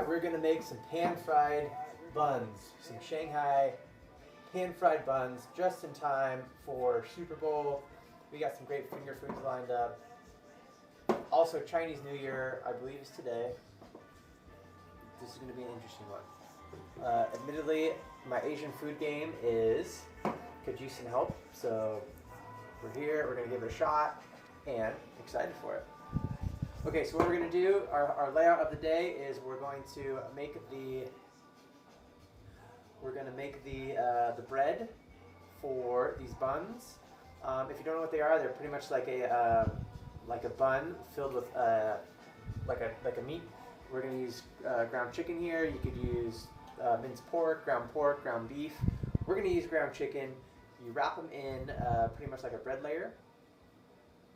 right, we're gonna make some pan-fried buns, some Shanghai pan-fried buns, just in time for Super Bowl. We got some great finger foods lined up. Also, Chinese New Year, I believe, is today. This is gonna be an interesting one. Admittedly, my Asian food game could use some help, so we're here, we're gonna give it a shot, and excited for it. Okay, so what we're going to do, our layout of the day is we're going to make the bread for these buns. If you don't know what they are, they're pretty much like a bun filled with like a meat. We're going to use ground chicken here. You could use minced pork, ground beef. We're going to use ground chicken. You wrap them in pretty much like a bread layer.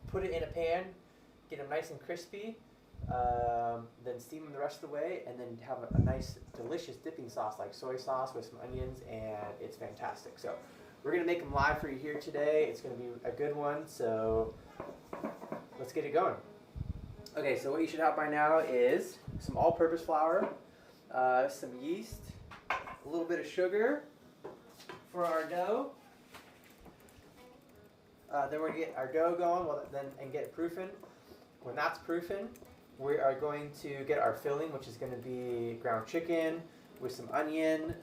Put it in a pan. Get them nice and crispy, then steam them the rest of the way, and then have a nice, delicious dipping sauce like soy sauce with some onions, and it's fantastic. So we're going to make them live for you here today. It's going to be a good one, so let's get it going. Okay, so what you should have by now is some all-purpose flour, some yeast, a little bit of sugar for our dough. Then we're going to get our dough going and get it proofing. When that's proofing, we are going to get our filling, which is going to be ground chicken with some onion,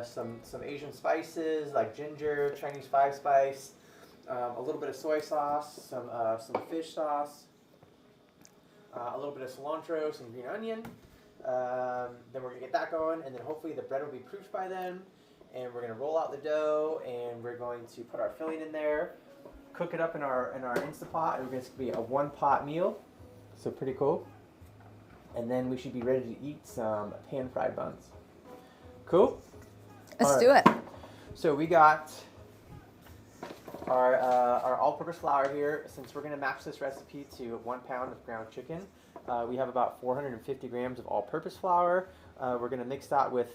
some Asian spices like ginger, Chinese 5-spice, a little bit of soy sauce, some fish sauce, a little bit of cilantro, some green onion. Then we're going to get that going, and then hopefully the bread will be proofed by then. And we're going to roll out the dough, and we're going to put our filling in there. Cook it up in our Instant Pot. It's going to be a one-pot meal, so pretty cool. And then we should be ready to eat some pan-fried buns. Cool? Let's do it. So we got our all-purpose flour here. Since we're going to match this recipe to 1 pound of ground chicken, we have about 450 grams of all-purpose flour. We're going to mix that with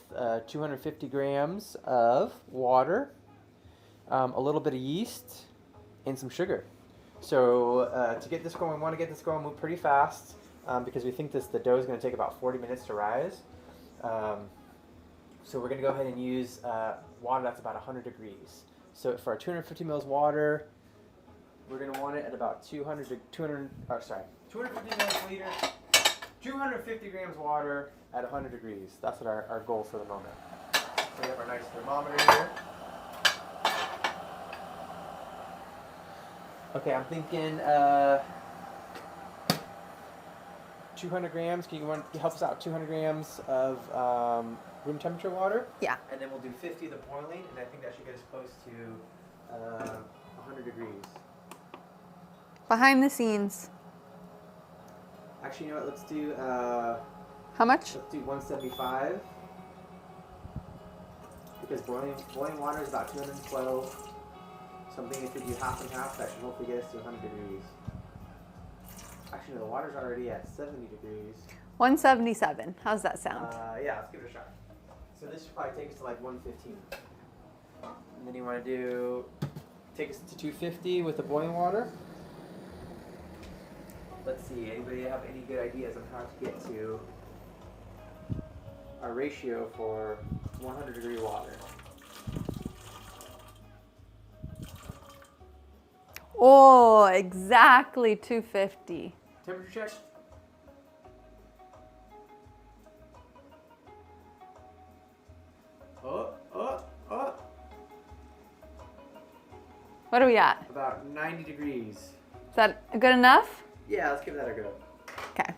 250 grams of water, a little bit of yeast, and some sugar. So to get this going, we want to get this going, move pretty fast because we think the dough is going to take about 40 minutes to rise. So we're going to go ahead and use water that's about 100 degrees. So for our 250 mils water, we're going to want it at about 250 milliliters, 250 grams water at 100 degrees. That's what our goal for the moment. So we have our nice thermometer here. Okay, I'm thinking 200 grams. Can you help us out? 200 grams of room temperature water? Yeah. And then we'll do 50 of the boiling, and I think that should get us close to 100 degrees. Behind the scenes. Actually, you know what? Let's do... How much? Let's do 175. Because boiling water is about 212. Something if we do half and half, that should hopefully get us to 100 degrees. Actually, no, the water's already at 70 degrees. 177. How's that sound? Yeah, let's give it a shot. So this should probably take us to like 115. And then you want to take us to 250 with the boiling water. Let's see, anybody have any good ideas on how to get to our ratio for 100 degree water? Oh, exactly 250. Temperature check. Oh. What are we at? About 90 degrees. Is that good enough? Yeah, let's give that a go. Okay.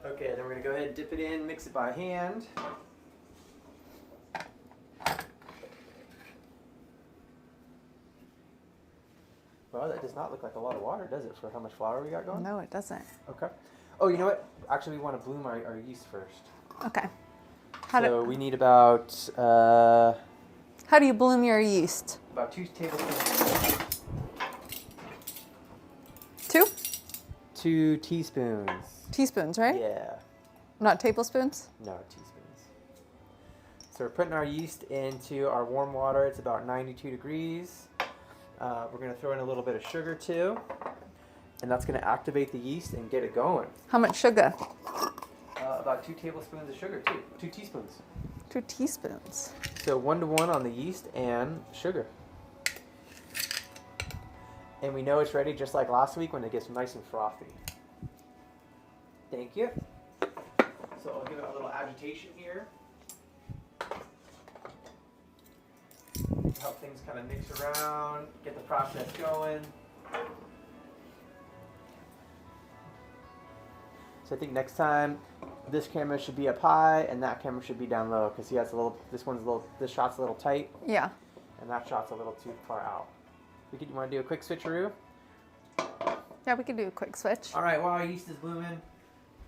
Okay, then we're going to go ahead and dip it in, mix it by hand. Well, that does not look like a lot of water, does it, for how much flour we got going? No, it doesn't. Okay. Oh, you know what? Actually, we want to bloom our yeast first. Okay. We need about... How do you bloom your yeast? About 2 tablespoons. 2? 2 teaspoons. Teaspoons, right? Yeah. Not tablespoons? No, teaspoons. So we're putting our yeast into our warm water. It's about 92 degrees. We're going to throw in a little bit of sugar too. And that's going to activate the yeast and get it going. How much sugar? about 2 tablespoons of sugar too. 2 teaspoons. 2 teaspoons. So 1 to 1 on the yeast and sugar. And we know it's ready just like last week when it gets nice and frothy. Thank you. So I'll give it a little agitation here. Help things kind of mix around, get the process going. So I think next time this camera should be up high and that camera should be down low because this shot's a little tight. Yeah. And that shot's a little too far out. You want to do a quick switcheroo? Yeah, we can do a quick switch. All right, while our yeast is blooming,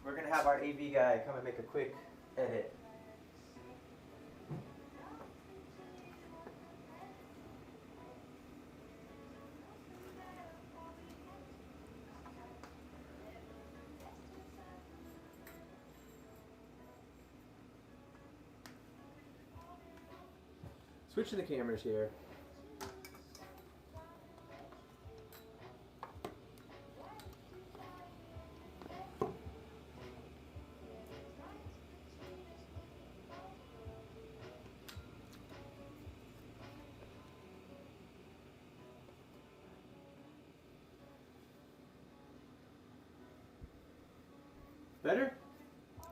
we're going to have our AV guy come and make a quick edit. Switching the cameras here. Better?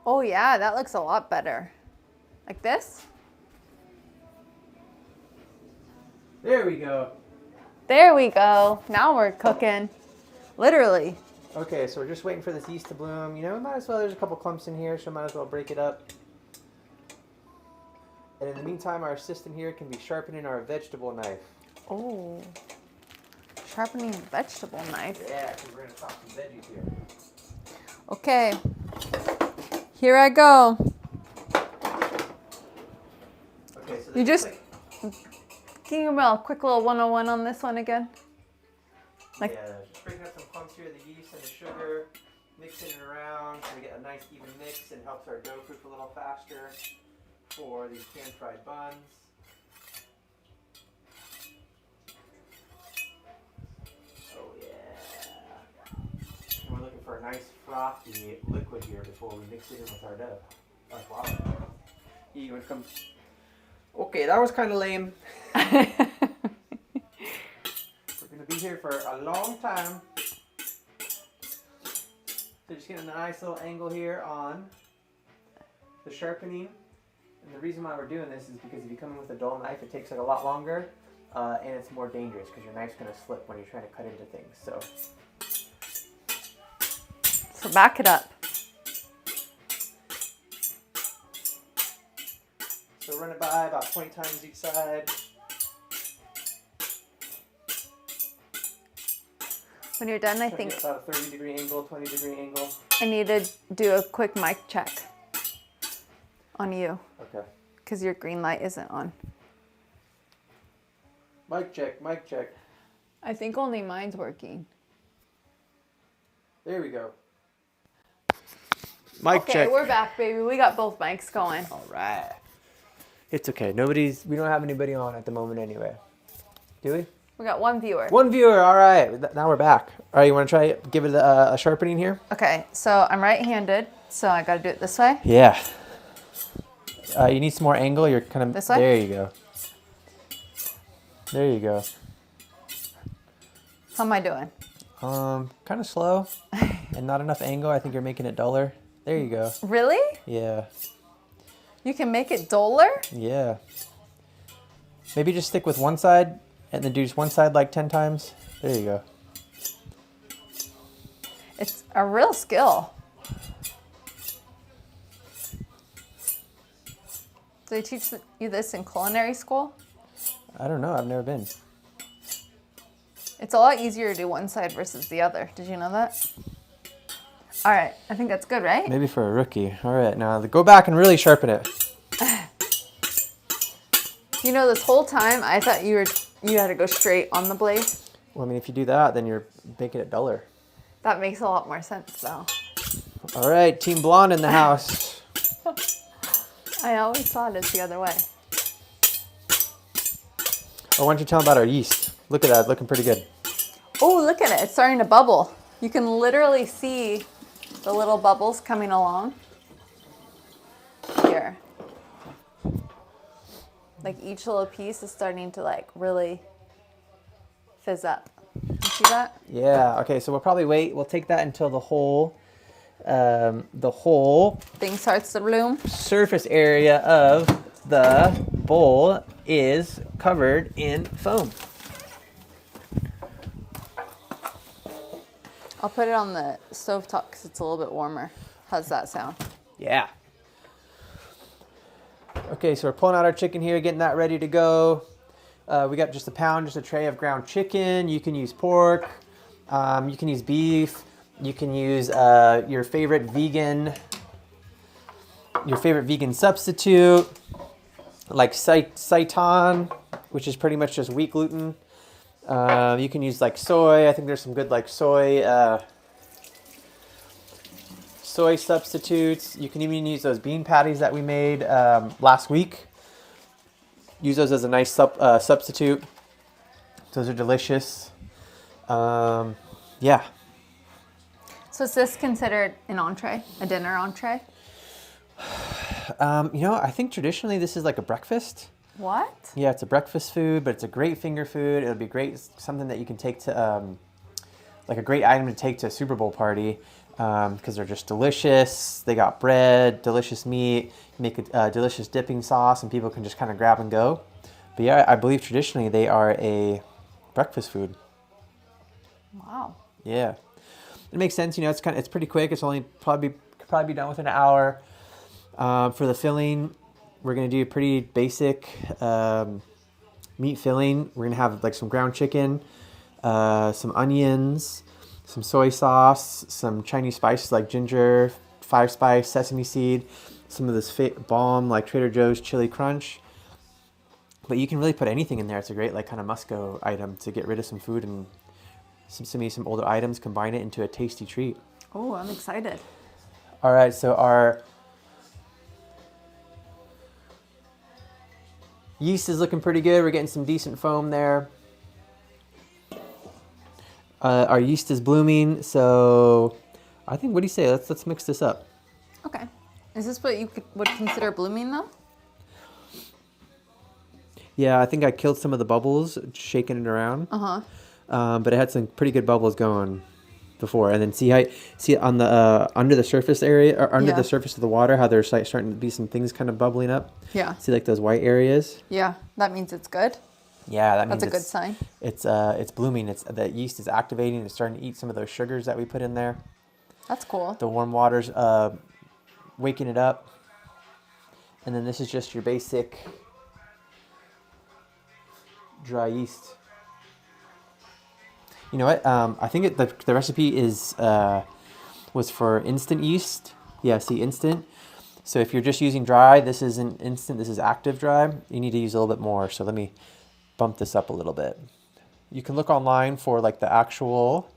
Oh yeah, that looks a lot better. Like this? There we go. There we go. Now we're cooking. Literally. Okay, so we're just waiting for this yeast to bloom. You know, we might as well, there's a couple clumps in here, so might as well break it up. And in the meantime, our assistant here can be sharpening our vegetable knife. Oh. Sharpening the vegetable knife. Yeah, because we're going to chop some veggies here. Okay. Here I go. Okay, so You just... Can you give me a quick little 101 on this one again? Like, yeah, just breaking up some clumps here, the yeast and the sugar, mixing it around so we get a nice even mix and helps our dough cook a little faster for these pan-fried buns. Oh yeah. And we're looking for a nice frothy liquid here before we mix it in with our dough. Our flour. You want to come? Okay, that was kind of lame. We're going to be here for a long time. So just getting a nice little angle here on the sharpening. And the reason why we're doing this is because if you come in with a dull knife, it takes like a lot longer. And it's more dangerous because your knife's going to slip when you're trying to cut into things. So back it up. So run it by about 20 times each side. When you're done, I think About a 30-degree angle, 20-degree angle. I need to do a quick mic check on you. Okay. Because your green light isn't on. Mic check, mic check. I think only mine's working. There we go. Mic check. Okay, we're back, baby. We got both mics going. All right. It's okay. We don't have anybody on at the moment anyway. Do we? We got one viewer. One viewer. All right. Now we're back. All right. You want to try give it a sharpening here? Okay, so I'm right-handed, so I got to do it this way. Yeah. You need some more angle. You're kind of this way. There you go. There you go. How am I doing? Kind of slow and not enough angle. I think you're making it duller. There you go. Really? Yeah. You can make it duller? Yeah. Maybe just stick with one side and then do just one side like 10 times. There you go. It's a real skill. Do they teach you this in culinary school? I don't know. I've never been. It's a lot easier to do one side versus the other. Did you know that? All right. I think that's good, right? Maybe for a rookie. All right. Now go back and really sharpen it. You know, this whole time I thought you had to go straight on the blade. Well, I mean, if you do that, then you're making it duller. That makes a lot more sense, though. All right. Team Blonde in the house. I always thought it's the other way. Oh, why don't you tell them about our yeast? Look at that. Looking pretty good. Oh, look at it. It's starting to bubble. You can literally see the little bubbles coming along. Like each little piece is starting to like really fizz up. You see that? Yeah. Okay. So we'll probably wait. We'll take that until the whole Thing starts to bloom. surface area of the bowl is covered in foam. I'll put it on the stovetop because it's a little bit warmer. How's that sound? Yeah. Okay, so we're pulling out our chicken here, getting that ready to go. We got just a pound, just a tray of ground chicken. You can use pork. You can use beef. You can use your favorite vegan substitute, like seitan, which is pretty much just wheat gluten. You can use like soy. I think there's some good like soy substitutes. You can even use those bean patties that we made last week. Use those as a nice substitute. Those are delicious. Yeah. So is this considered an entree, a dinner entree? I think traditionally this is like a breakfast. What? Yeah, it's a breakfast food, but it's a great finger food. It'll be great, something that you can take to, like a great item to take to a Super Bowl party, because they're just delicious. They got bread, delicious meat, make a delicious dipping sauce, and people can just kind of grab and go. But yeah, I believe traditionally they are a breakfast food. Wow. Yeah, it makes sense. It's pretty quick. It's only could probably be done within an hour. For the filling, we're gonna do a pretty basic meat filling. We're gonna have like some ground chicken, some onions, some soy sauce, some Chinese spices like ginger, 5-spice, sesame seed, some of this balm like Trader Joe's chili crunch. But you can really put anything in there. It's a great like kind of must-go item to get rid of some food and some older items, combine it into a tasty treat. Oh, I'm excited. All right, so our yeast is looking pretty good. We're getting some decent foam there. Our yeast is blooming, so I think, what do you say? Let's mix this up. Okay. Is this what you would consider blooming though? Yeah, I think I killed some of the bubbles, shaking it around. But it had some pretty good bubbles going before. And then see on the under the surface area, or under the surface of the water, how there's like starting to be some things kind of bubbling up. Yeah. See like those white areas? Yeah, that means it's good. Yeah, that means that's a good sign. It's blooming. The yeast is activating. It's starting to eat some of those sugars that we put in there. That's cool. The warm water's waking it up. And then this is just your basic dry yeast. You know what? I think the recipe was for instant yeast. Yeah, see, instant. So if you're just using dry, this isn't instant. This is active dry. You need to use a little bit more. So let me bump this up a little bit. You can look online for like the actual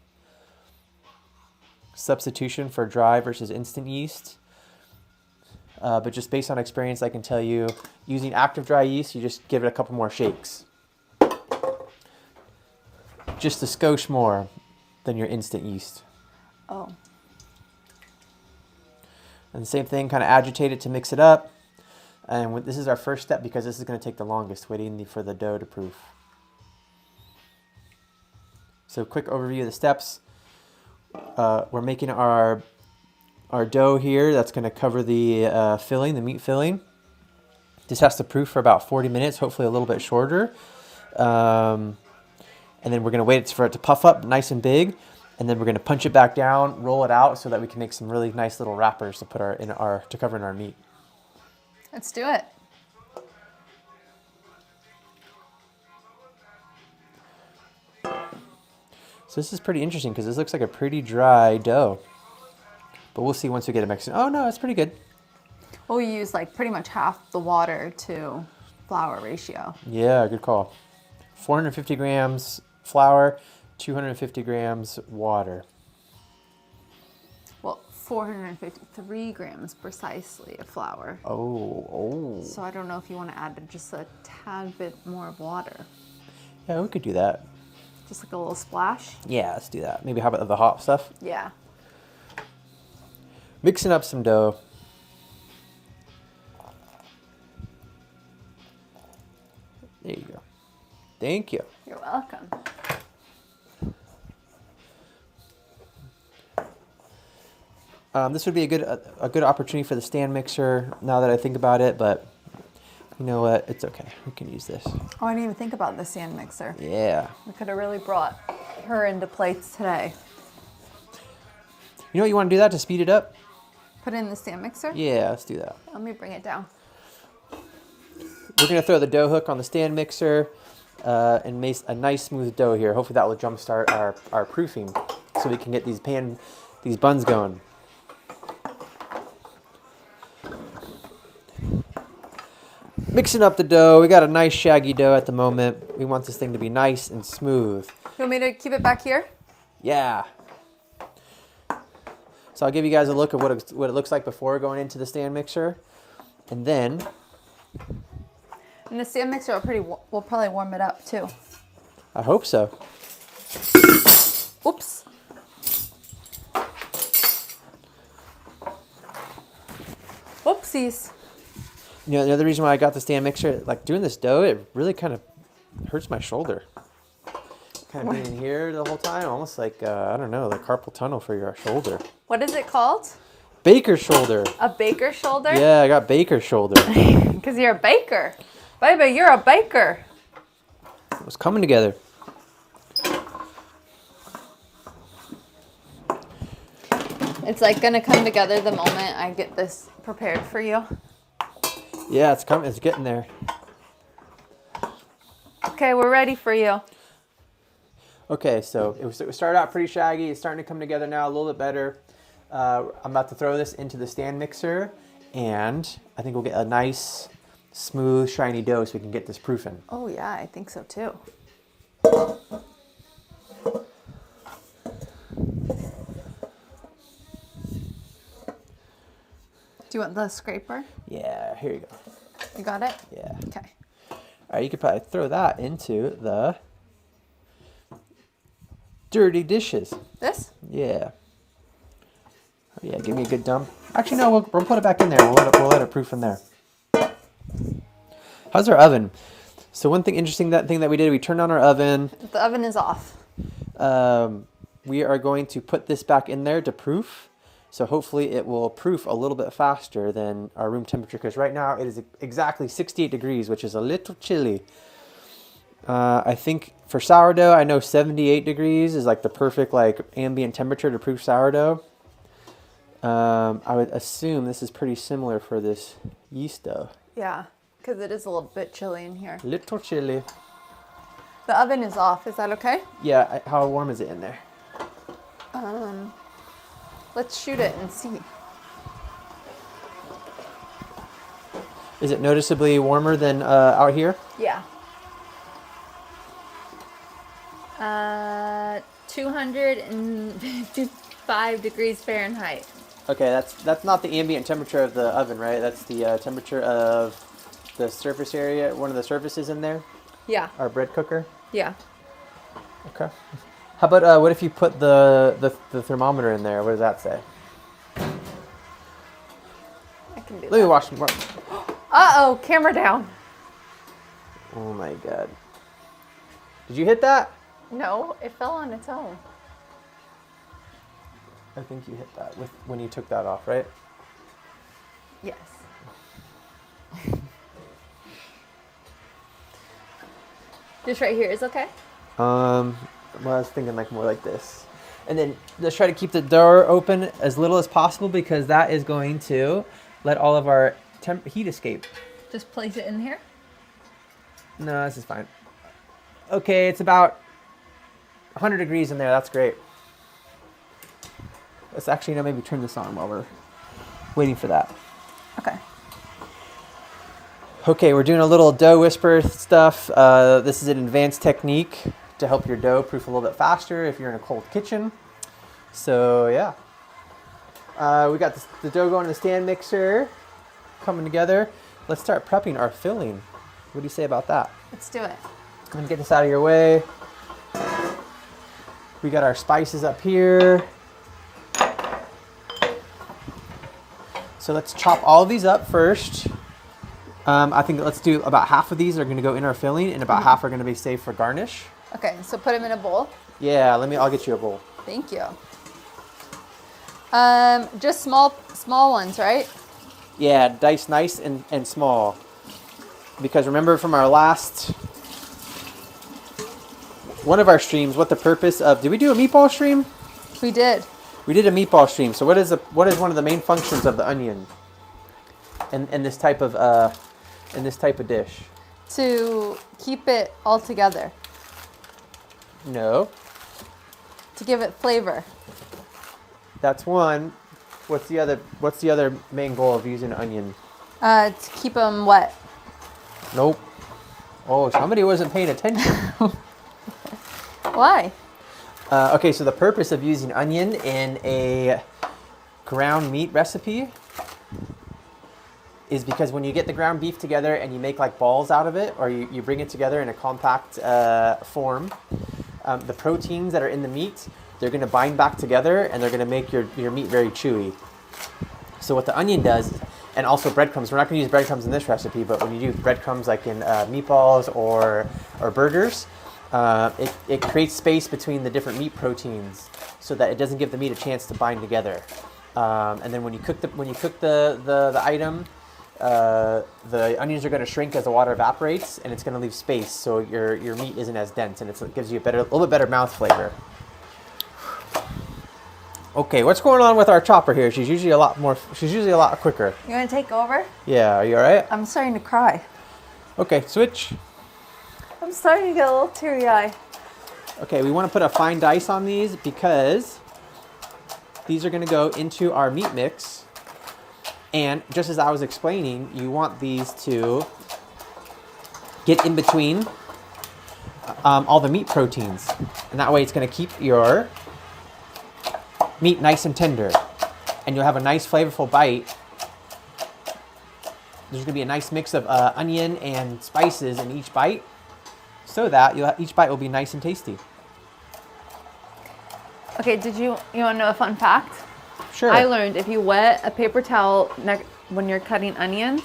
substitution for dry versus instant yeast. But just based on experience, I can tell you, using active dry yeast, you just give it a couple more shakes. Just a skosh more than your instant yeast. Oh. And the same thing, kind of agitate it to mix it up. And this is our first step because this is going to take the longest, waiting for the dough to proof. So quick overview of the steps. We're making our dough here. That's going to cover the filling, the meat filling. This has to proof for about 40 minutes, hopefully a little bit shorter. And then we're going to wait for it to puff up nice and big. And then we're going to punch it back down, roll it out so that we can make some really nice little wrappers to put to cover in our meat. Let's do it. So this is pretty interesting because this looks like a pretty dry dough. But we'll see once we get it mixed in. Oh no, it's pretty good. Well, we use like pretty much half the water to flour ratio. Yeah, good call. 450 grams flour, 250 grams water. Well, 453 grams precisely of flour. Oh. So I don't know if you want to add just a tad bit more of water. Yeah, we could do that. Just like a little splash? Yeah, let's do that. Maybe how about the hot stuff? Yeah. Mixing up some dough. Thank you. You're welcome. This would be a good opportunity for the stand mixer now that I think about it, but you know what? It's okay. We can use this. Oh, I didn't even think about the stand mixer. Yeah. We could have really brought her into plates today. You know what? You want to do that to speed it up? Put it in the stand mixer? Yeah, let's do that. Let me bring it down. We're going to throw the dough hook on the stand mixer and make a nice smooth dough here. Hopefully that will jumpstart our proofing so we can get these buns going. Mixing up the dough. We got a nice shaggy dough at the moment. We want this thing to be nice and smooth. You want me to keep it back here? Yeah. So I'll give you guys a look at what it looks like before going into the stand mixer. And then... And the stand mixer will probably warm it up too. I hope so. Oops. Whoopsies. You know, the other reason why I got the stand mixer, like doing this dough, it really kind of hurts my shoulder. Kind of being in here the whole time, almost like, I don't know, like carpal tunnel for your shoulder. What is it called? Baker shoulder. A baker shoulder? Yeah, I got baker shoulder. Because you're a baker. Baby, you're a baker. It was coming together. It's like going to come together the moment I get this prepared for you. Yeah, it's coming. It's getting there. Okay, we're ready for you. Okay, so it started out pretty shaggy. It's starting to come together now a little bit better. I'm about to throw this into the stand mixer, and I think we'll get a nice, smooth, shiny dough so we can get this proofing. Oh, yeah, I think so too. Do you want the scraper? Yeah, here you go. You got it? Yeah. Okay. All right, you could probably throw that into the dirty dishes. This? Yeah. Oh, yeah, give me a good dump. Actually, no, we'll put it back in there. We'll let it proof in there. How's our oven? So one thing interesting, that thing that we did, we turned on our oven. The oven is off. We are going to put this back in there to proof. So hopefully it will proof a little bit faster than our room temperature, because right now it is exactly 68 degrees, which is a little chilly. I think for sourdough, I know 78 degrees is like the perfect like ambient temperature to proof sourdough. I would assume this is pretty similar for this yeast dough. Yeah, because it is a little bit chilly in here. Little chilly. The oven is off. Is that okay? Yeah, how warm is it in there? Let's shoot it and see. Is it noticeably warmer than out here? Yeah. 255 degrees Fahrenheit. Okay, that's not the ambient temperature of the oven, right? That's the temperature of the surface area, one of the surfaces in there? Yeah. Our bread cooker? Yeah. Okay. How about what if you put the thermometer in there? What does that say? I can do Let me that. watch. Uh-oh, camera down. Oh my god. Did you hit that? No, it fell on its own. I think you hit that when you took that off, right? Yes. Just right here is okay? Well, I was thinking like more like this. And then let's try to keep the door open as little as possible, because that is going to let all of our heat escape. Just place it in here? No, this is fine. Okay, it's about 100 degrees in there. That's great. Let's actually maybe turn this on while we're waiting for that. Okay. Okay, we're doing a little dough whisper stuff. This is an advanced technique to help your dough proof a little bit faster if you're in a cold kitchen. So yeah. We got the dough going in the stand mixer, coming together. Let's start prepping our filling. What do you say about that? Let's do it. I'm gonna get this out of your way. We got our spices up here. So let's chop all of these up first. I think let's do about half of these are going to go in our filling, and about half are going to be saved for garnish. Okay, so put them in a bowl. Yeah, I'll get you a bowl. Thank you. Just small ones, right? Yeah, diced nice and small. Because remember from our last one of our streams, what the purpose of, did we do a meatball stream? We did. We did a meatball stream. So what is one of the main functions of the onion in this type of dish? To keep it all together. No. To give it flavor. That's one. What's the other main goal of using onion? To keep them wet. Nope. Oh, somebody wasn't paying attention. Why? Okay, so the purpose of using onion in a ground meat recipe is because when you get the ground beef together and you make like balls out of it, or you bring it together in a compact form, the proteins that are in the meat, they're going to bind back together and they're going to make your meat very chewy. So what the onion does, and also breadcrumbs, we're not going to use breadcrumbs in this recipe, but when you do breadcrumbs like in meatballs or burgers, it creates space between the different meat proteins so that it doesn't give the meat a chance to bind together. And then when you cook the item, the onions are going to shrink as the water evaporates, and it's going to leave space so your meat isn't as dense, and it gives you a little bit better mouth flavor. Okay, what's going on with our chopper here? She's usually a lot quicker. You want to take over? Yeah, are you all right? I'm starting to cry. Okay, switch. I'm starting to get a little teary-eyed. Okay, we want to put a fine dice on these because these are going to go into our meat mix. And just as I was explaining, you want these to get in between all the meat proteins. And that way it's going to keep your meat nice and tender. And you'll have a nice flavorful bite. There's going to be a nice mix of onion and spices in each bite, so that each bite will be nice and tasty. Okay, you want to know a fun fact? Sure. I learned if you wet a paper towel when you're cutting onions,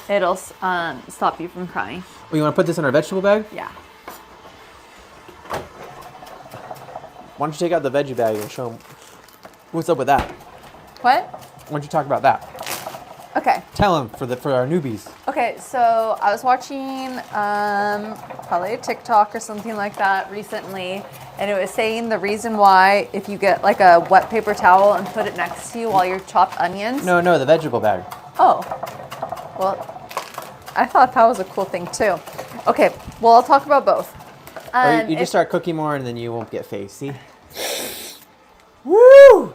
it'll stop you from crying. Oh, you want to put this in our vegetable bag? Yeah. Why don't you take out the veggie bag and show them what's up with that? What? Why don't you talk about that? Okay. Tell them for our newbies. Okay, so I was watching probably a TikTok or something like that recently, and it was saying the reason why if you get like a wet paper towel and put it next to you while you're chopped onions. No, the vegetable bag. Oh, well, I thought that was a cool thing too. Okay, well, I'll talk about both. Or you just start cooking more and then you won't get face, see? Woo!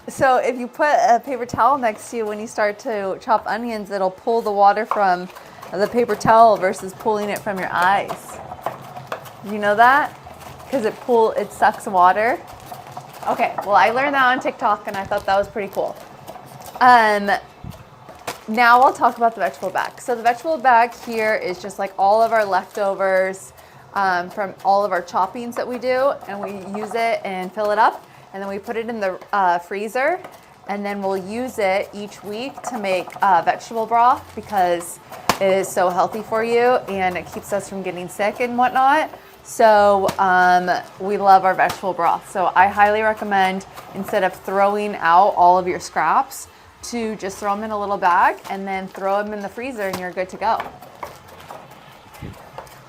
So if you put a paper towel next to you when you start to chop onions, it'll pull the water from the paper towel versus pulling it from your eyes. Do you know that? Because it sucks water. Okay, well, I learned that on TikTok and I thought that was pretty cool. Now I'll talk about the vegetable bag. So the vegetable bag here is just like all of our leftovers from all of our choppings that we do, and we use it and fill it up, and then we put it in the freezer, and then we'll use it each week to make vegetable broth because it is so healthy for you and it keeps us from getting sick and whatnot. So we love our vegetable broth. So I highly recommend, instead of throwing out all of your scraps, to just throw them in a little bag and then throw them in the freezer and you're good to go.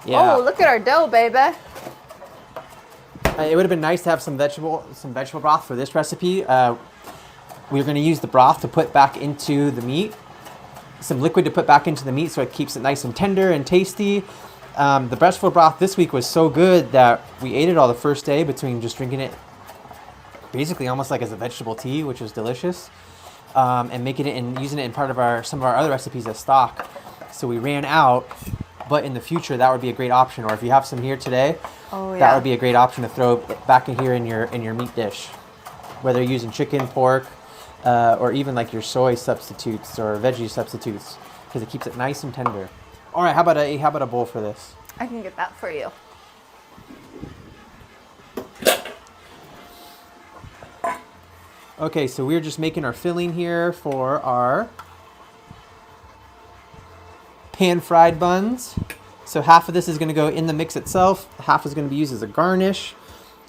Yeah. Oh, look at our dough, baby. It would have been nice to have some vegetable broth for this recipe. We're going to use the broth to put back into the meat, some liquid to put back into the meat so it keeps it nice and tender and tasty. The vegetable broth this week was so good that we ate it all the first day between just drinking it basically almost like as a vegetable tea, which was delicious, and making it and using it in part of some of our other recipes as stock. So we ran out, but in the future that would be a great option. Or if you have some here today, that would be a great option to throw back in here in your meat dish, whether you're using chicken, pork, or even like your soy substitutes or veggie substitutes, because it keeps it nice and tender. All right, how about a bowl for this? I can get that for you. Okay, so we're just making our filling here for our pan-fried buns. So half of this is going to go in the mix itself. Half is going to be used as a garnish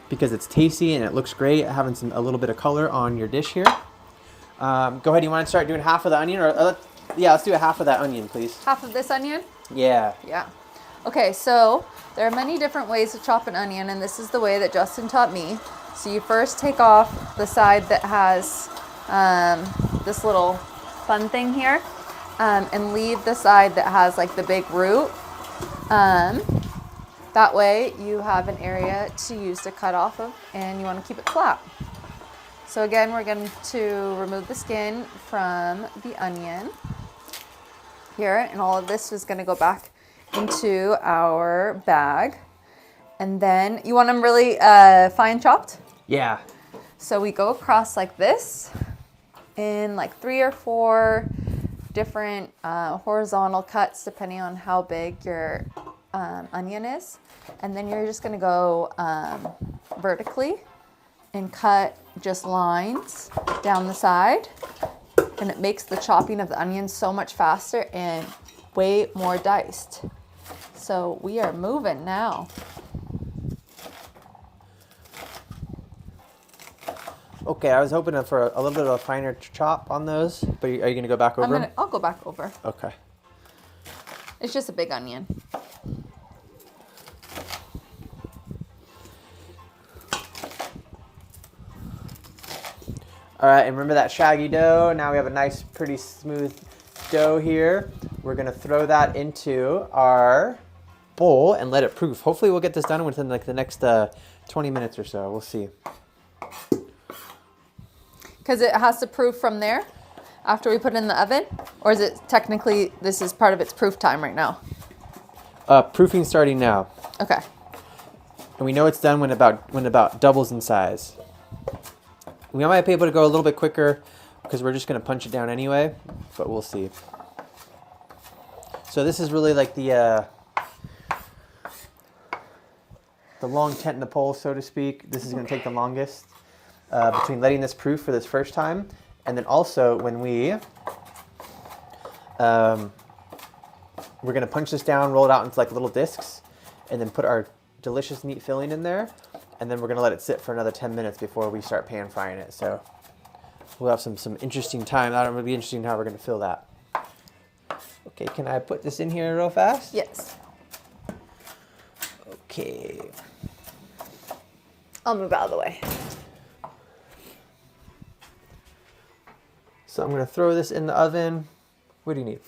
because it's tasty and it looks great, having a little bit of color on your dish here. Go ahead. You want to start doing half of the onion, or yeah, let's do a half of that onion, please. Half of this onion? Yeah. Yeah. Okay, so there are many different ways to chop an onion, and this is the way that Justin taught me. So you first take off the side that has this little fun thing here, and leave the side that has like the big root. That way you have an area to use to cut off of, and you want to keep it flat. So again, we're going to remove the skin from the onion here, and all of this is going to go back into our bag. And then you want them really fine chopped? Yeah. So we go across like this in like 3 or 4 different horizontal cuts depending on how big your onion is. And then you're just going to go vertically and cut just lines down the side. And it makes the chopping of the onion so much faster and way more diced. So we are moving now. Okay, I was hoping for a little bit of a finer chop on those, but are you going to go back over them? I'll go back over. Okay. It's just a big onion. All right, and remember that shaggy dough? Now we have a nice, pretty smooth dough here. We're gonna throw that into our bowl and let it proof. Hopefully we'll get this done within like the next 20 minutes or so. We'll see. Because it has to proof from there after we put it in the oven? Or is it technically, this is part of its proof time right now? Proofing starting now. Okay. And we know it's done when about doubles in size. We might be able to go a little bit quicker because we're just going to punch it down anyway, but we'll see. So this is really like the long tent in the pole, so to speak. This is going to take the longest between letting this proof for this first time, and then also when we're going to punch this down, roll it out into like little discs, and then put our delicious meat filling in there. And then we're gonna let it sit for another 10 minutes before we start pan frying it. So we'll have some interesting time. That'll be interesting how we're gonna fill that. Okay, can I put this in here real fast? Yes. Okay. I'll move out of the way. So I'm gonna throw this in the oven. What do you need?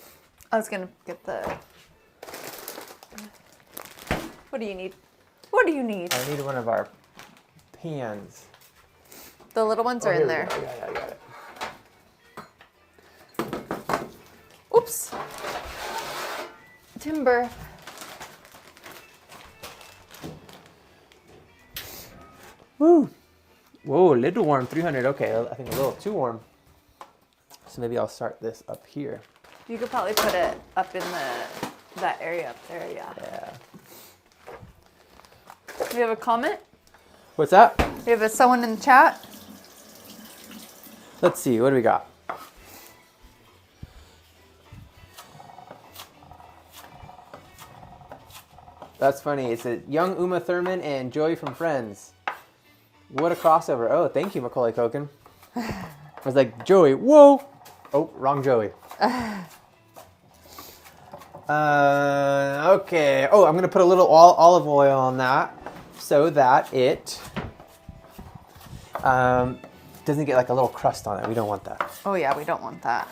I was gonna get the. What do you need? What do you need? I need one of our pans. The little ones are in there. Yeah, I got it. Oops. Timber. Woo. Whoa, a little warm, 300. Okay, I think a little too warm. So maybe I'll start this up here. You could probably put it up in that area up there, yeah. Yeah. We have a comment? What's that? We have someone in the chat? Let's see, what do we got? That's funny. It's a young Uma Thurman and Joey from Friends. What a crossover. Oh, thank you, Macaulay Culkin. I was like, Joey, whoa. Oh, wrong Joey. Okay. Oh, I'm going to put a little olive oil on that so that it doesn't get like a little crust on it. We don't want that. Oh yeah, we don't want that.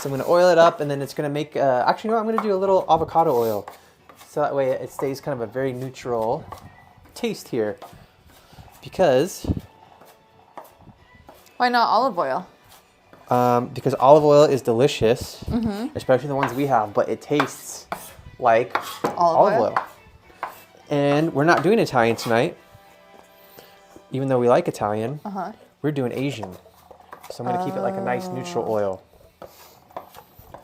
So I'm going to oil it up, and then it's going to make, actually, no, I'm going to do a little avocado oil. So that way it stays kind of a very neutral taste here. Because... Why not olive oil? Because olive oil is delicious, especially the ones we have, but it tastes like olive oil. And we're not doing Italian tonight, even though we like Italian. We're doing Asian. So I'm going to keep it like a nice neutral oil.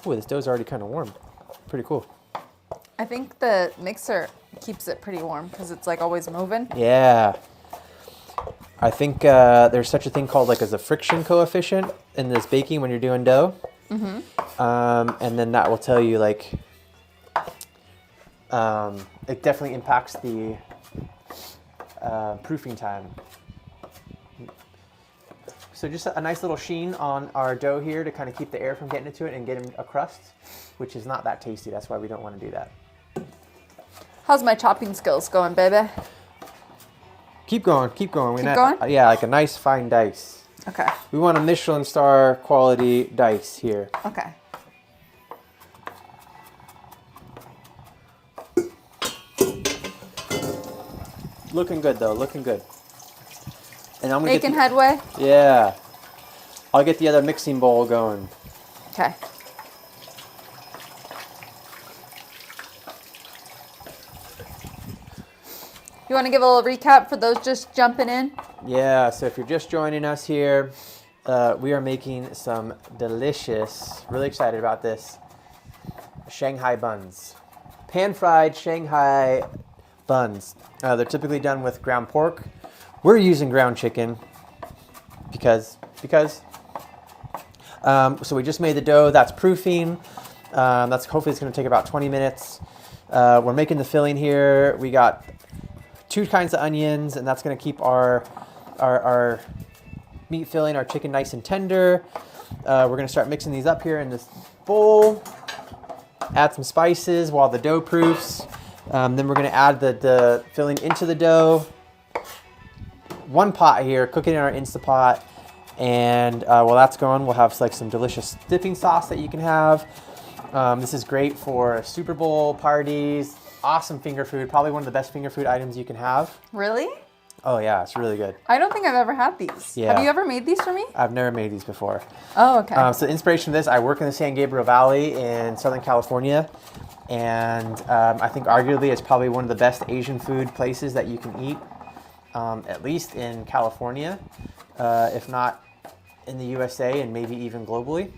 Ooh, this dough's already kind of warm. Pretty cool. I think the mixer keeps it pretty warm because it's like always moving. Yeah. I think there's such a thing called like as a friction coefficient in this baking when you're doing dough. And then that will tell you like it definitely impacts the proofing time. So just a nice little sheen on our dough here to kind of keep the air from getting into it and getting a crust, which is not that tasty. That's why we don't want to do that. How's my chopping skills going, baby? Keep going, keep going. Keep going? Yeah, like a nice fine dice. Okay. We want a Michelin star quality dice here. Okay. Looking good though, looking good. And I'm gonna Making headway? Yeah. I'll get the other mixing bowl going. Okay. You want to give a little recap for those just jumping in? Yeah, so if you're just joining us here, we are making some delicious, really excited about this, Shanghai buns. Pan-fried Shanghai buns. They're typically done with ground pork. We're using ground chicken because. So we just made the dough. That's proofing. That's hopefully it's going to take about 20 minutes. We're making the filling here. We got 2 kinds of onions, and that's going to keep our meat filling, our chicken nice and tender. We're going to start mixing these up here in this bowl. Add some spices while the dough proofs. Then we're going to add the filling into the dough. 1 pot here, cook it in our Instapot. And while that's going, we'll have like some delicious dipping sauce that you can have. This is great for Super Bowl parties. Awesome finger food. Probably one of the best finger food items you can have. Really? Oh yeah, it's really good. I don't think I've ever had these. Yeah. Have you ever made these for me? I've never made these before. Oh, okay. So the inspiration of this, I work in the San Gabriel Valley in Southern California. And I think arguably it's probably one of the best Asian food places that you can eat, at least in California, if not in the USA and maybe even globally.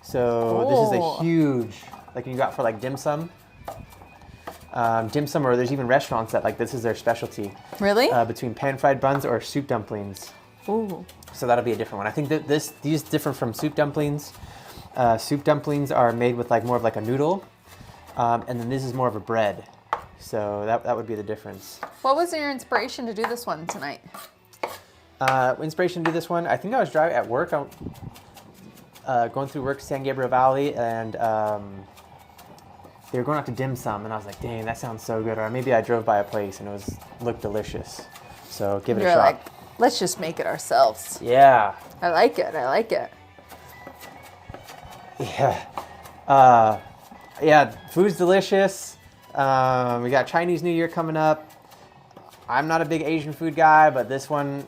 So this is a huge, like you got for like dim sum. Dim sum, or there's even restaurants that like this is their specialty. Really? Between pan-fried buns or soup dumplings. Ooh. So that'll be a different one. I think that these different from soup dumplings. Soup dumplings are made with like more of like a noodle, and then this is more of a bread. So that would be the difference. What was your inspiration to do this one tonight? Inspiration to do this one, I think I was driving at work. Going through work, San Gabriel Valley, and they were going out to dim sum, and I was like, dang, that sounds so good. Or maybe I drove by a place and it looked delicious. So give it a shot. Like, let's just make it ourselves. Yeah. I like it. I like it. Yeah. Yeah, food's delicious. We got Chinese New Year coming up. I'm not a big Asian food guy, but this one,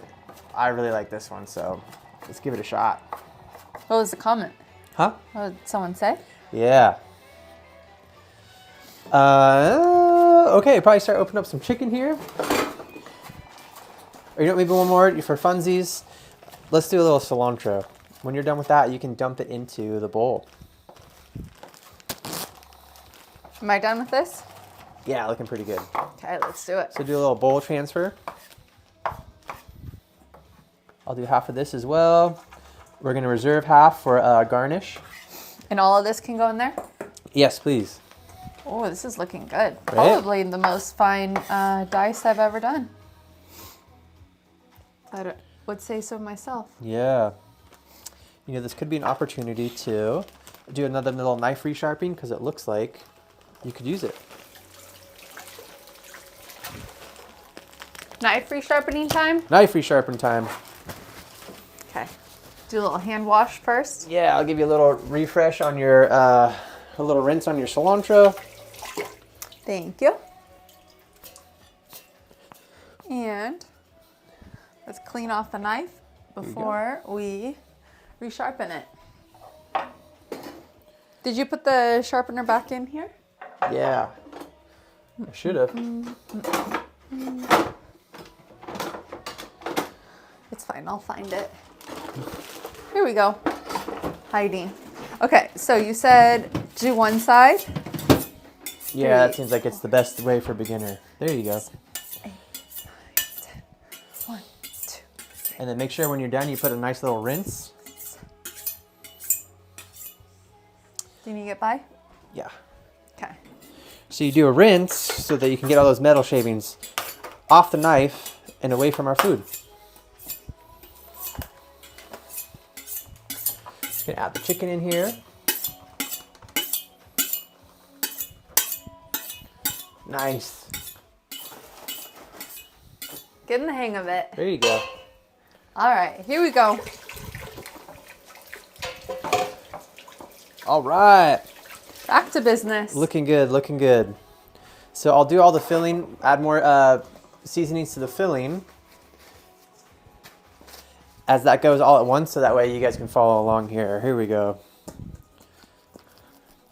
I really like this one. So let's give it a shot. What was the comment? Huh? What did someone say? Yeah. Okay, probably start opening up some chicken here. Or you know, maybe one more for funsies. Let's do a little cilantro. When you're done with that, you can dump it into the bowl. Am I done with this? Yeah, looking pretty good. Okay, let's do it. So do a little bowl transfer. I'll do half of this as well. We're going to reserve half for garnish. And all of this can go in there? Yes, please. Oh, this is looking good. Right? Probably the most fine dice I've ever done. I would say so myself. Yeah. You know, this could be an opportunity to do another little knife resharpening because it looks like you could use it. Knife resharpening time? Knife resharpen time. Okay. Do a little hand wash first. Yeah, I'll give you a little refresh on your, a little rinse on your cilantro. Thank you. And let's clean off the knife before we resharpen it. Did you put the sharpener back in here? Yeah. I should have. It's fine, I'll find it. Here we go. Hiding. Okay, so you said do one side. Yeah, that seems like it's the best way for beginner. There you go. 8, 9, 10. 1, 2, 3. And then make sure when you're done, you put a nice little rinse. Do you need to get by? Yeah. Okay. So you do a rinse so that you can get all those metal shavings off the knife and away from our food. Just gonna add the chicken in here. Nice. Getting the hang of it. There you go. All right, here we go. All right. Back to business. Looking good, looking good. So I'll do all the filling, add more seasonings to the filling as that goes all at once, so that way you guys can follow along here. Here we go.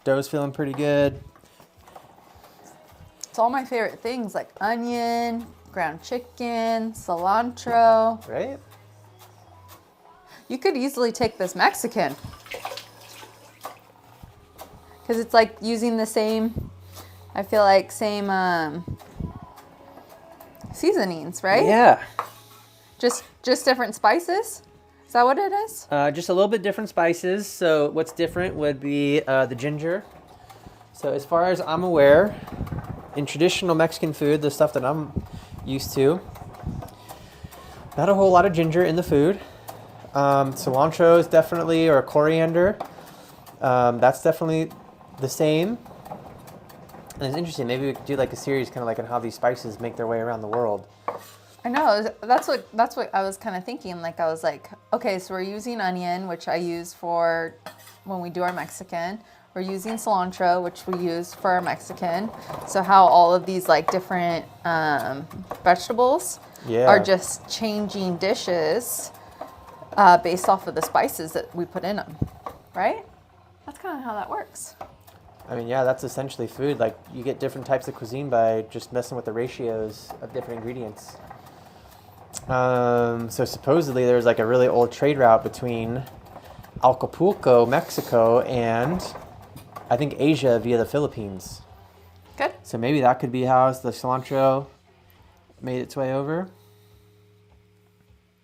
Dough's feeling pretty good. It's all my favorite things like onion, ground chicken, cilantro. Right? You could easily take this Mexican. Because it's like using the same, I feel like same seasonings, right? Yeah. Just different spices? Is that what it is? Just a little bit different spices. So what's different would be the ginger. So as far as I'm aware, in traditional Mexican food, the stuff that I'm used to, not a whole lot of ginger in the food. Cilantro is definitely, or coriander, that's definitely the same. And it's interesting, maybe we could do like a series kind of like on how these spices make their way around the world. I know, that's what I was kind of thinking. Like I was like, okay, so we're using onion, which I use for when we do our Mexican. We're using cilantro, which we use for our Mexican. So how all of these like different vegetables are just changing dishes based off of the spices that we put in them, right? That's kind of how that works. I mean, yeah, that's essentially food. Like, you get different types of cuisine by just messing with the ratios of different ingredients. So supposedly there's like a really old trade route between Acapulco, Mexico, and I think Asia via the Philippines. Good. So maybe that could be how the cilantro made its way over.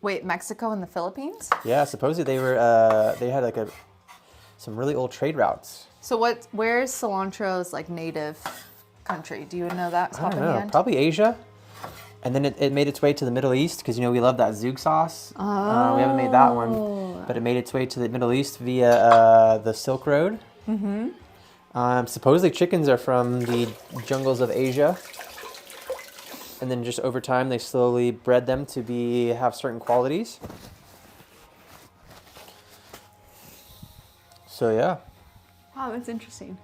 Wait, Mexico and the Philippines? Yeah, supposedly they had like some really old trade routes. So where's cilantro's like native country? Do you know that? I don't know. Probably Asia. And then it made its way to the Middle East because, you know, we love that Zug sauce. Oh. We haven't made that one, but it made its way to the Middle East via the Silk Road. Mm-hmm. Supposedly chickens are from the jungles of Asia. And then just over time, they slowly bred them to have certain qualities. So, yeah. Wow, that's interesting.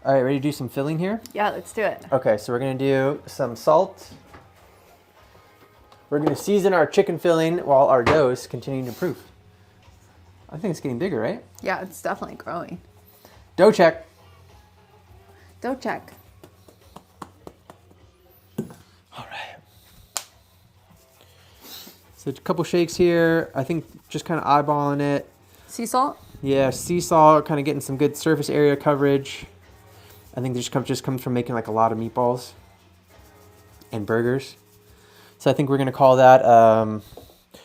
All right, ready to do some filling here? Yeah, let's do it. Okay, so we're going to do some salt. We're going to season our chicken filling while our dough is continuing to improve. I think it's getting bigger, right? Yeah, it's definitely growing. Dough check. Dough check. All right. So a couple shakes here. I think just kind of eyeballing it. Sea salt? Yeah, sea salt, kind of getting some good surface area coverage. I think this just comes from making like a lot of meatballs and burgers. So I think we're going to call that,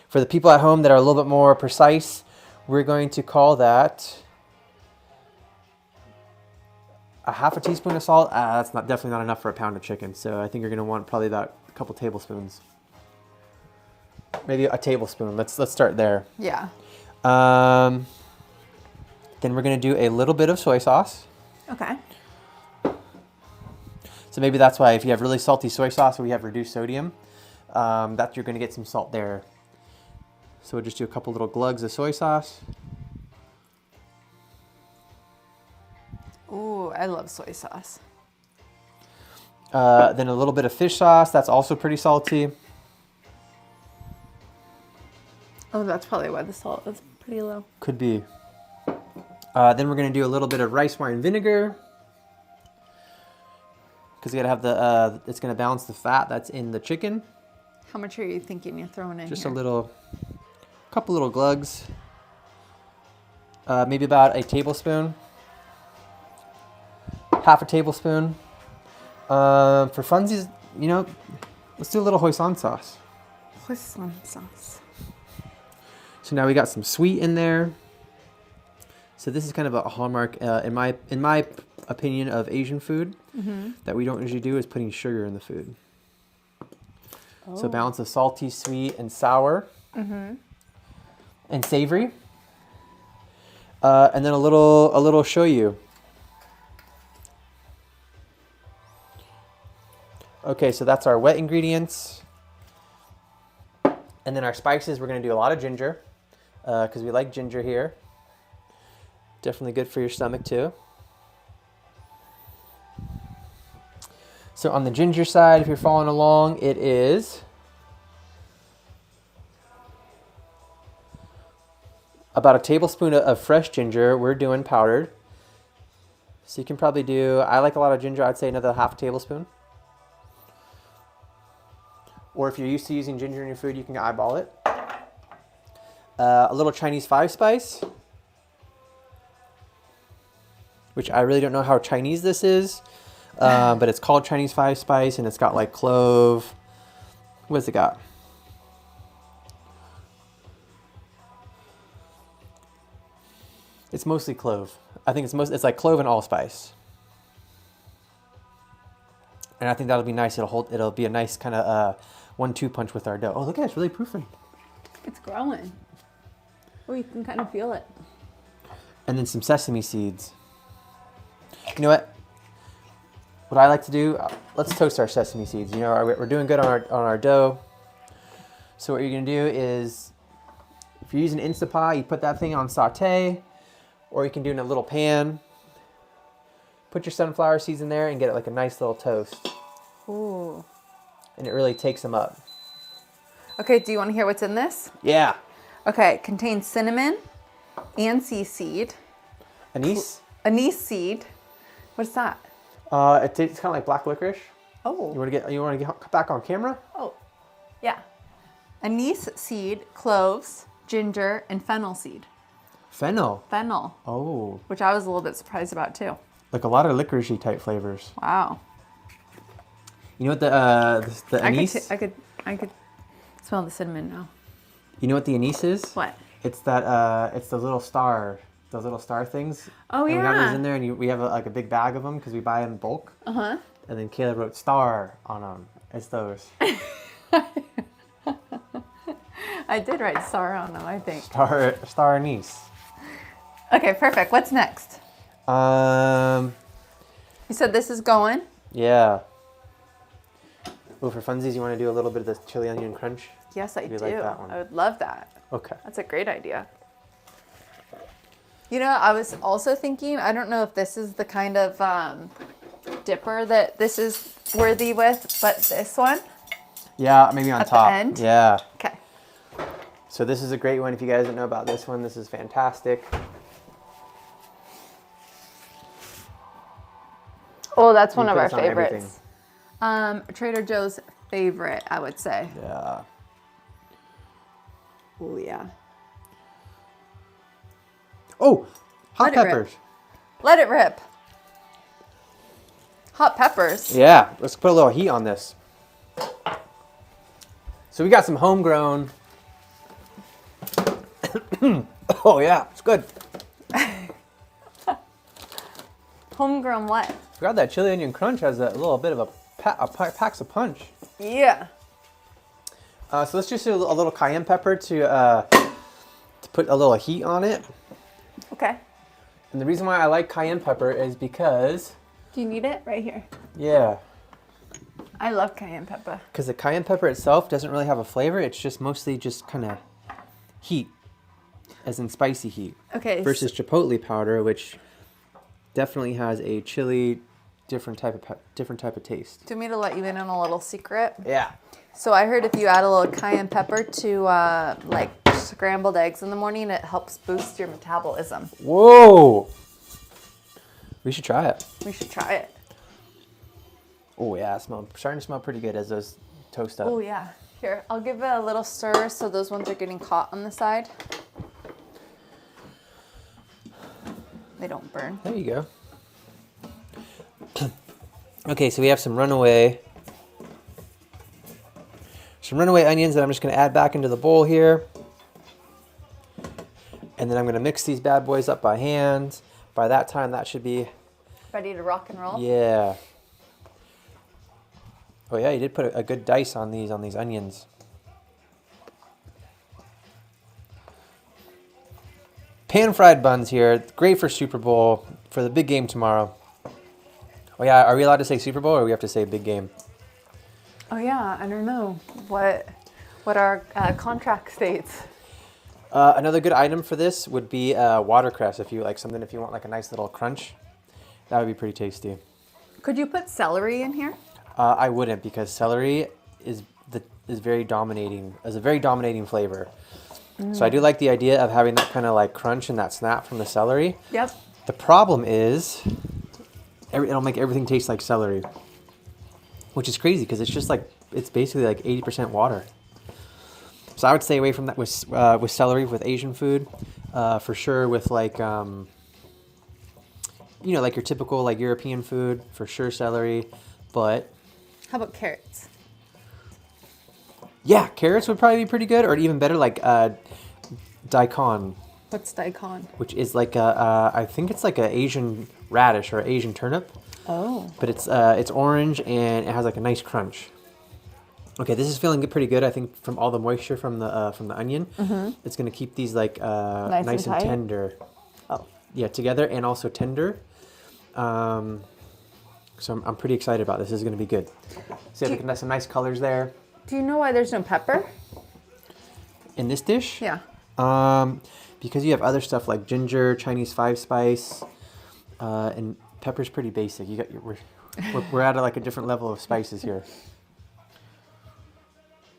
for the people at home that are a little bit more precise, we're going to call that a half a teaspoon of salt. That's definitely not enough for a pound of chicken. So I think you're going to want probably about a couple tablespoons. Maybe a tablespoon. Let's start there. Yeah. Then we're going to do a little bit of soy sauce. Okay. So maybe that's why if you have really salty soy sauce or we have reduced sodium, that you're going to get some salt there. So we'll just do a couple little glugs of soy sauce. Ooh, I love soy sauce. Then a little bit of fish sauce. That's also pretty salty. Oh, that's probably why the salt is pretty low. Could be. Then we're going to do a little bit of rice wine vinegar. Because you got to have it's going to balance the fat that's in the chicken. How much are you thinking you're throwing in Just here? couple little glugs. Maybe about a tablespoon. Half a tablespoon. For funsies, you know, let's do a little hoisin sauce. Hoisin sauce. So now we got some sweet in there. So this is kind of a hallmark, in my opinion, of Asian food that we don't usually do is putting sugar in the food. So a balance of salty, sweet, and sour, and savory, and then a little shoyu. Okay, so that's our wet ingredients. And then our spices, we're going to do a lot of ginger because we like ginger here. Definitely good for your stomach too. So on the ginger side, if you're following along, it is about a tablespoon of fresh ginger. We're doing powdered. So you can probably do, I like a lot of ginger, I'd say another half tablespoon. Or if you're used to using ginger in your food, you can eyeball it. A little Chinese 5-spice, which I really don't know how Chinese this is, but it's called Chinese 5-spice, and it's got like clove. What's it got? It's mostly clove. I think it's like clove and allspice. And I think that'll be nice. It'll be a nice kind of 1-2 punch with our dough. Oh, look at it, it's really proofing. It's growing. Oh, you can kind of feel it. And then some sesame seeds. You know what? What I like to do, let's toast our sesame seeds. You know, we're doing good on our dough. So what you're gonna do is, if you're using Instant Pot, you put that thing on saute, or you can do it in a little pan. Put your sunflower seeds in there and get it like a nice little toast. Ooh. And it really takes them up. Okay, do you want to hear what's in this? Yeah. Okay, it contains cinnamon, anise seed. Anise? Anise seed. What's that? It tastes kind of like black licorice. Oh. You want to get back on camera? Oh, yeah. Anise seed, cloves, ginger, and fennel seed. Fennel. Fennel. Oh. Which I was a little bit surprised about too. Like a lot of licoricey type flavors. Wow. You know what the anise? I could smell the cinnamon now. You know what the anise is? What? It's that it's those little star things. Oh, and yeah. we have those in there, and we have a big bag of them because we buy them in bulk. Uh-huh. And then Kayla wrote star on them. It's those. I did write star on them, I think. Star anise. Okay, perfect. What's next? You said this is going? Yeah. Oh, for funsies, you want to do a little bit of the chili onion crunch? Yes, I do. Like that one? I would love that. Okay. That's a great idea. You know, I was also thinking, I don't know if this is the kind of dipper that this is worthy with, but this one. Yeah, maybe on at top. The end? Yeah. Okay. So this is a great one. If you guys don't know about this one, this is fantastic. Oh, that's one You of put our this on favorites. Trader Joe's favorite, I would say. Yeah. Oh, yeah. Oh, hot Let it rip. peppers. Let it rip. Hot peppers. Yeah, let's put a little heat on this. So we got some homegrown. Oh yeah, it's good. Homegrown what? Forgot that chili onion crunch has a little bit of packs a punch. Yeah. So let's just do a little cayenne pepper to put a little heat on it. Okay. And the reason why I like cayenne pepper is because, Do you need it? Right here. yeah, I love cayenne pepper. because the cayenne pepper itself doesn't really have a flavor. It's just mostly just kind of heat, as in spicy heat. Okay. Versus chipotle powder, which definitely has a chili, different type of taste. Do you want me to let you in on a little secret? Yeah. So I heard if you add a little cayenne pepper to like scrambled eggs in the morning, it helps boost your metabolism. Whoa. We should try it. We should try it. Oh yeah, starting to smell pretty good as those toast up. Oh yeah. Here, I'll give it a little stir so those ones are getting caught on the side. They don't burn. There you go. Okay, so we have some runaway onions that I'm just going to add back into the bowl here. And And then I'm going to mix these bad boys up by hand. By that time, that should be... Ready to rock and roll? Yeah. Oh yeah, you did put a good dice on these onions. Pan-fried buns here. Great for Super Bowl, for the big game tomorrow. Oh yeah, are we allowed to say Super Bowl or do we have to say big game? Oh yeah, I don't know what our contract states. Another good item for this would be watercress. If you want like a nice little crunch, that would be pretty tasty. Could you put celery in here? I wouldn't, because celery is a very dominating flavor. So I do like the idea of having that kind of like crunch and that snap from the celery. Yep. The problem is, it'll make everything taste like celery, which is crazy because it's basically like 80% water. So I would stay away from that with celery, with Asian food, for sure. With like, like your typical like European food, for sure celery. But how about carrots? Yeah, carrots would probably be pretty good, or even better, like daikon. What's daikon? Which is like I think it's like an Asian radish or Asian turnip. Oh. But it's orange and it has like a nice crunch. Okay, this is feeling pretty good. I think from all the moisture from the onion, it's gonna keep these like nice and tender. Oh. Yeah, together and also tender. So I'm pretty excited about this. This is gonna be good. See, some nice colors there. Do you know why there's no pepper in this dish? Yeah. Because you have other stuff like ginger, Chinese 5-spice, and pepper's pretty basic. We're at like a different level of spices here.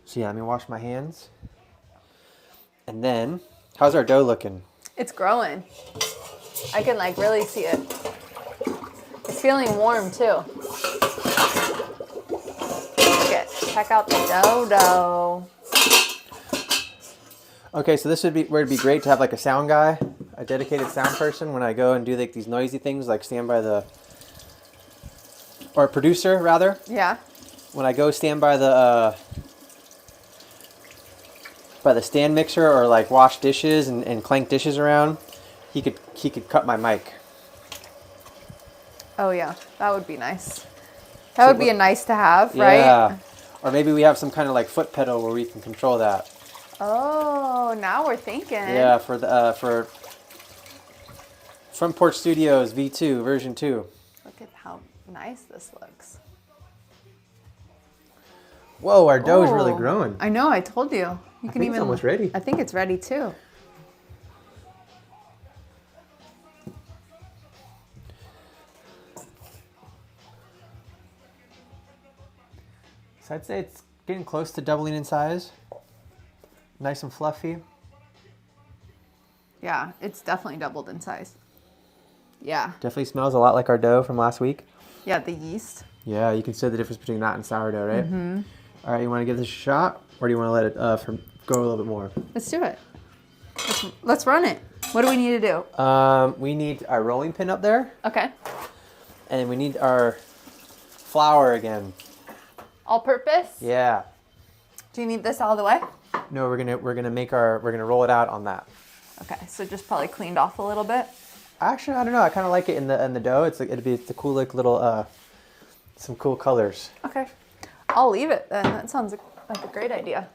So yeah, let me wash my hands. And then, how's our dough looking? It's growing. I can like really see it. It's feeling warm too. Check out the dough. Okay, so this would be where it'd be great to have like a sound guy, a dedicated sound person when I go and do like these noisy things, like stand by or a producer rather. Yeah. When I go stand by the stand mixer or like wash dishes and clank dishes around, he could cut my mic. Oh yeah, that would be nice. That would be a nice to have, right? Yeah. Or maybe we have some kind of like foot pedal where we can control that. Oh, now we're thinking. Yeah, for Front Porch Studios V2 version 2. Look at how nice this looks. Whoa, our dough is really growing. I know, I told you. I think it's almost ready. I think it's ready too. So I'd say it's getting close to doubling in size. Nice and fluffy. Yeah, it's definitely doubled in size. Yeah. Definitely smells a lot like our dough from last week. Yeah, the yeast. Yeah, you can see the difference between that and sourdough, right? Mm-hmm. All right, you want to give this a shot? Or do you want to let it go a little bit more? Let's do it. Let's run it. What do we need to do? We need our rolling pin up there. Okay. And we need our flour again. All purpose? Yeah. Do you need this all the way? No, we're gonna roll it out on that. Okay, so just probably cleaned off a little bit. Actually, I don't know. I kind of like it in the dough. It's a cool like little some cool colors. Okay, I'll leave it then. That sounds like a great idea.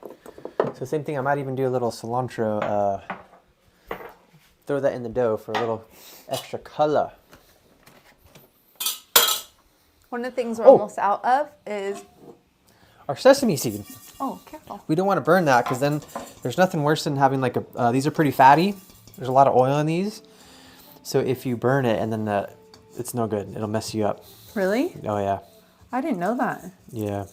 So same thing. I might even do a little cilantro. Throw that in the dough for a little extra color. One of the things we're almost out of is our sesame seed. Oh, careful. We don't want to burn that because then there's nothing worse than having like these are pretty fatty. There's a lot of oil in these. So if you burn it and then it's no good. It'll mess you up. Really? Oh, yeah. I didn't know that. Yeah.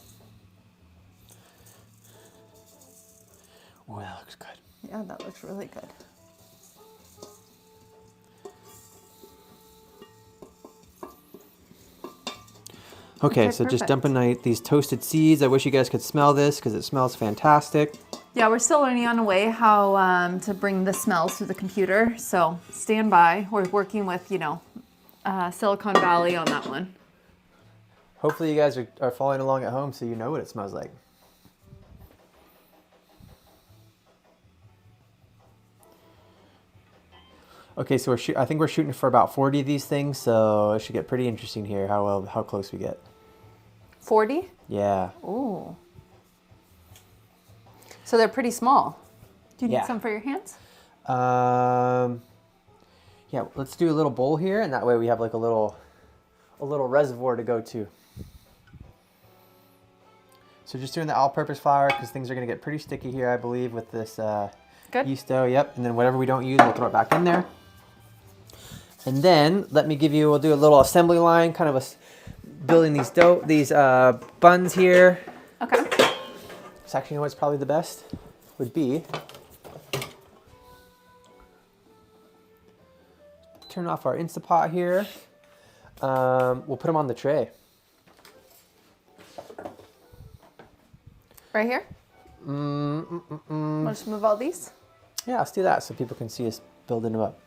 Oh, that looks good. Yeah, that looks really good. Okay, so perfect. Just dumping these toasted seeds. I wish you guys could smell this because it smells fantastic. Yeah, we're still learning on the way how to bring the smells through the computer. So stand by. We're working with, Silicon Valley on that one. Hopefully you guys are following along at home so you know what it smells like. Okay, so I think we're shooting for about 40 of these things, so it should get pretty interesting here. How close we get. 40? Yeah. Ooh. So they're pretty small. Do you Yeah. need some for your hands? Yeah. Let's do a little bowl here, and that way we have like a little reservoir to go to. So just doing the all-purpose flour because things are going to get pretty sticky here, I believe, with this yeast dough. Yep. And then whatever we don't use, we'll throw it back in there. And then we'll do a little assembly line, kind of building these buns here. Okay. So actually, you know what's probably the best would be turn off our Instapot here. We'll put them on the tray. Right here? We'll just move all these? Yeah, let's do that so people can see us building them up.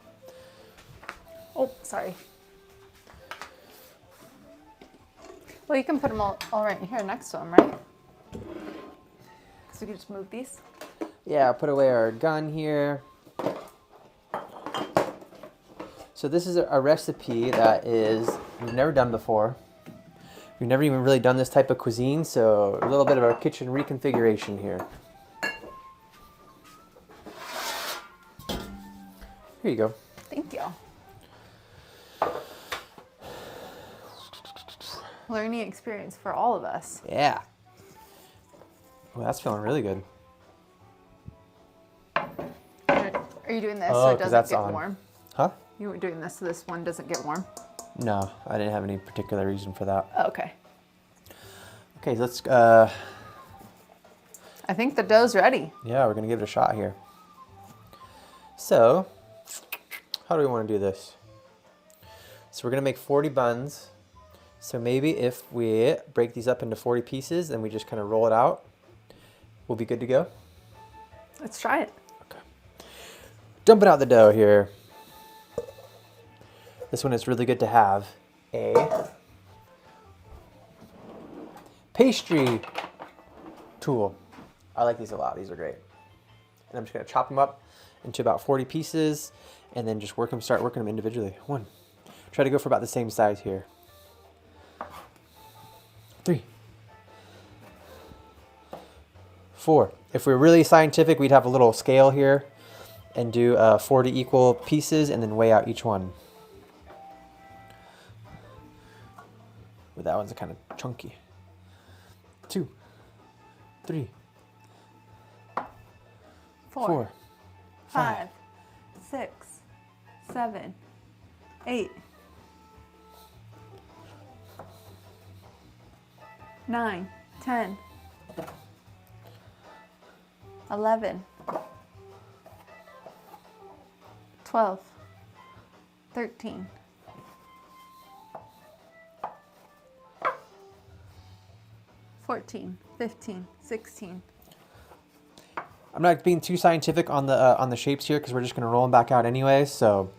Oh, sorry. Well, you can put them all right here next to them, right? So we can just move these? Yeah, I'll put away our gun here. So this is a recipe that we've never done before. We've never even really done this type of cuisine, so a little bit of our kitchen reconfiguration here. Here you go. Thank you. Learning experience for all of us. Yeah. Well, that's feeling really good. Are you doing this Oh, so it 'cause doesn't that's get on. warm? Huh? You were doing this so this one doesn't get warm? No, I didn't have any particular reason for that. Oh, okay. Okay, let's, I think the dough's ready. yeah, we're gonna give it a shot here. So, how do we wanna do this? So we're gonna make 40 buns. So maybe if we break these up into 40 pieces and we just kind of roll it out, we'll be good to go. Let's try it. Okay. Dumping out the dough here. This one is really good to have a pastry tool. I like these a lot. These are great. And I'm just going to chop them up into about 40 pieces and then just start working them individually. 1. Try to go for about the same size here. 3. 4. If we're really scientific, we'd have a little scale here and do 40 equal pieces and then weigh out each one. But that one's kind of chunky. 2, 3, 4, 5, 6, 7, 8, 9, 10, 11, 12, 13, 14, 15, 16. I'm not being too scientific on the shapes here because we're just going to roll them back out anyway. So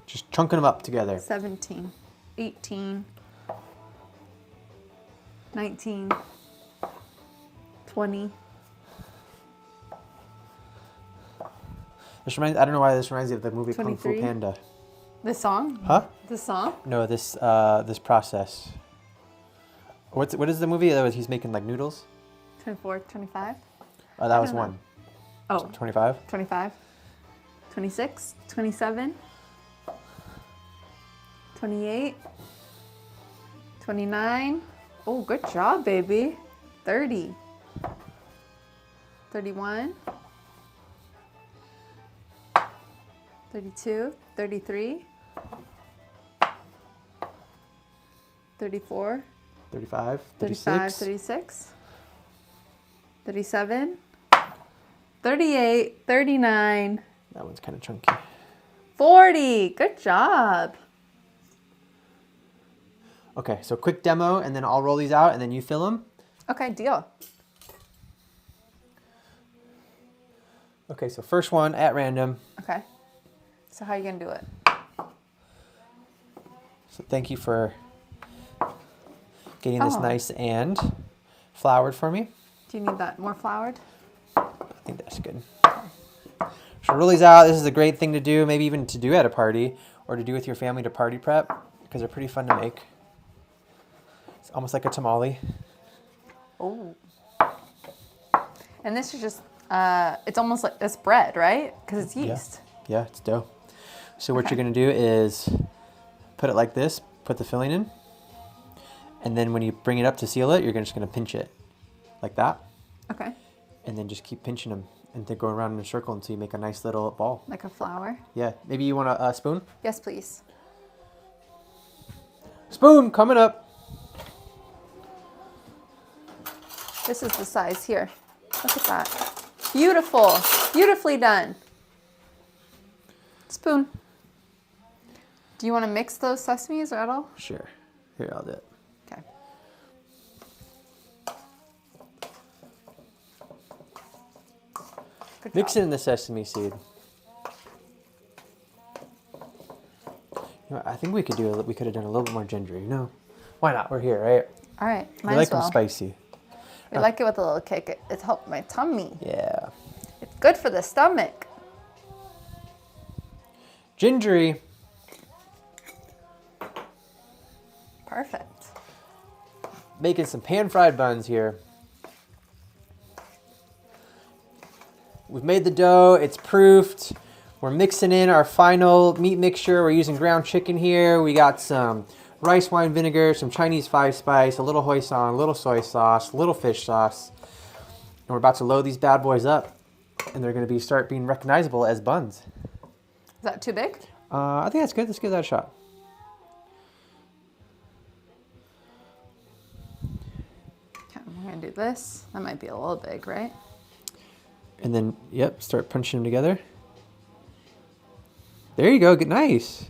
just chunking them up together. 17, 18, 19, 20. I don't know why this reminds me of the movie Kung 23. Fu Panda. This song? Huh? This song? No, this process. What is the movie that he's making like noodles? 24, 25. Oh, that was don't know. one. Oh, 25. 25, 26, 27, 28, 29. Oh, good job, baby. 30, 31, 32, 33, 34, 35, 35, 36. 36, 37, 38, 39, That one's kind of chunky. 40. Good job. Okay, so quick demo, and then I'll roll these out, and then you fill them. Okay, deal. Okay, so first one at random. Okay. So how are you going to do it? So thank you for getting this Oh. nice and floured for me. Do you need that more floured? I think that's good. So roll these out. This is a great thing to do, maybe even to do at a party or to do with your family to party prep because they're pretty fun to make. It's almost like a tamale. Oh. And this is just, it's almost like this bread, right? Because it's yeast. Yeah, it's dough. So what you're going to do is put it like this, put the filling in, and then when you bring it up to seal it, you're just going to pinch it like that. Okay. And then just keep pinching them and then go around in a circle until you make a nice little ball. Like a flower? Yeah. Maybe you want a spoon? Yes, please. Spoon coming up. This is the size here. Look at that. Beautiful. Beautifully done. Spoon. Do you want to mix those sesames at all? Sure. Here, I'll do it. Okay. Good Mix job. it in the sesame seed. You know, I think we could have done a little bit more ginger, you know? Why not? We're here, right? All right. We Might like as well. them spicy. We like it with a little kick. It's helped my tummy. Yeah. It's good for the stomach. Gingery. Perfect. Making some pan-fried buns here. We've made the dough. It's proofed. We're mixing in our final meat mixture. We're using ground chicken here. We got some rice wine vinegar, some Chinese 5-spice, a little hoisin, a little soy sauce, a little fish sauce. And we're about to load these bad boys up. And they're going to start being recognizable as buns. Is that too big? I think that's good. Let's give that a shot. Okay, we're going to do this. That might be a little big, right? And then, yep, start punching them together. There you go. Get nice.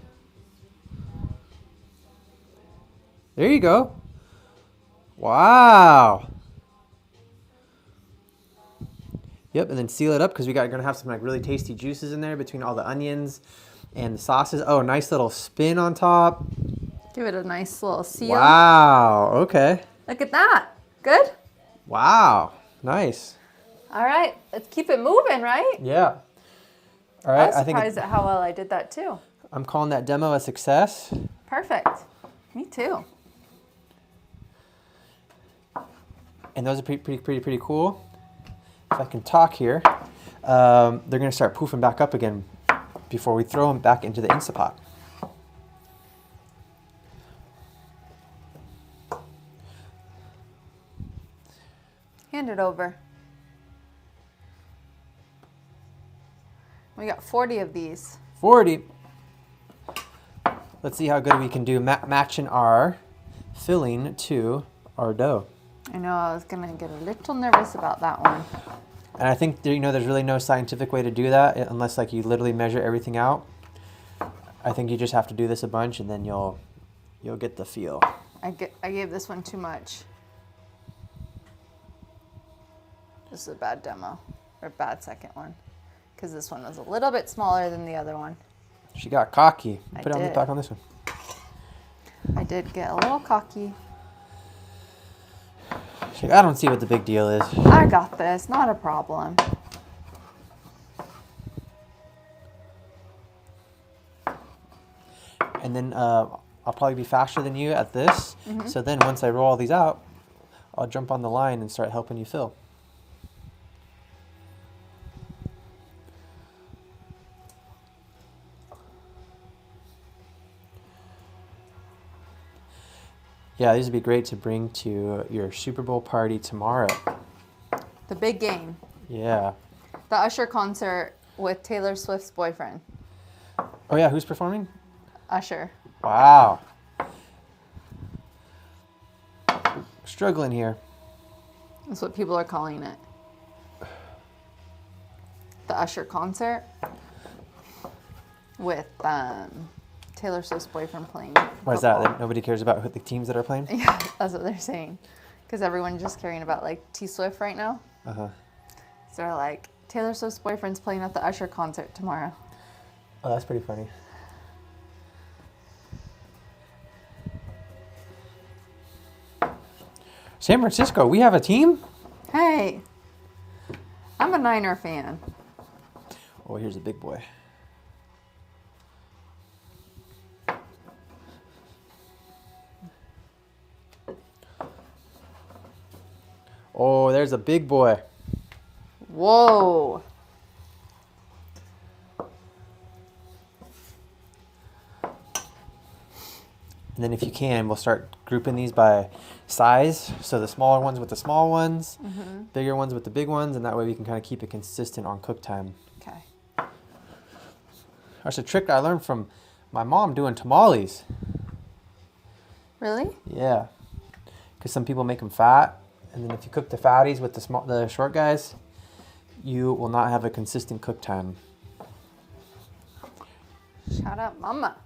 There you go. Wow. Yep, and then seal it up because gonna have some like really tasty juices in there between all the onions and the sauces. Oh, nice little spin on top. Give it a nice little seal. Wow. Okay. Look at that. Good? Wow. Nice. All right. Let's keep it moving, right? Yeah. All I right. was surprised at how well I did that too. I'm calling that demo a success. Perfect. Me too. And those are pretty cool. If I can talk here, they're going to start poofing back up again before we throw them back into the Instapot. Hand it over. We got 40 of these. 40. Let's see how good we can do matching our filling to our dough. I know I was going to get a little nervous about that one. And I think there's really no scientific way to do that unless like you literally measure everything out. I think you just have to do this a bunch and then you'll get the feel. I gave this one too much. This is a bad demo, or bad second one, because this one was a little bit smaller than the other one. She got cocky. I Put it on the did. back on this one. I did get a little cocky. She's like, I don't see what the big deal is. I got this, not a problem. And then I'll probably be faster than you at this. Mm-hmm. So then once I roll all these out, I'll jump on the line and start helping you fill. Yeah, these would be great to bring to your Super Bowl party tomorrow. The big game. Yeah. The Usher concert with Taylor Swift's boyfriend. Oh yeah, who's performing? Usher. Wow. Struggling here. That's what people are calling it. The Usher concert with Taylor Swift's boyfriend playing. Why is that? That nobody cares about the teams that are playing? Yeah, that's what they're saying. Because everyone's just caring about like T Swift right now. Uh-huh. So they're like, Taylor Swift's boyfriend's playing at the Usher concert tomorrow. Oh, that's pretty funny. San Francisco, we have a team? Hey, I'm a Niner fan. Oh, here's a big boy. Oh, there's a big boy. Whoa. And then if you can, we'll start grouping these by size. So the smaller ones with the small ones, bigger ones with the big ones, and that way we can kind of keep it consistent on cook time. Okay. That's a trick I learned from my mom doing tamales. Really? Yeah. Because some people make them fat, and then if you cook the fatties with the short guys, you will not have a consistent cook time. Shout out mama.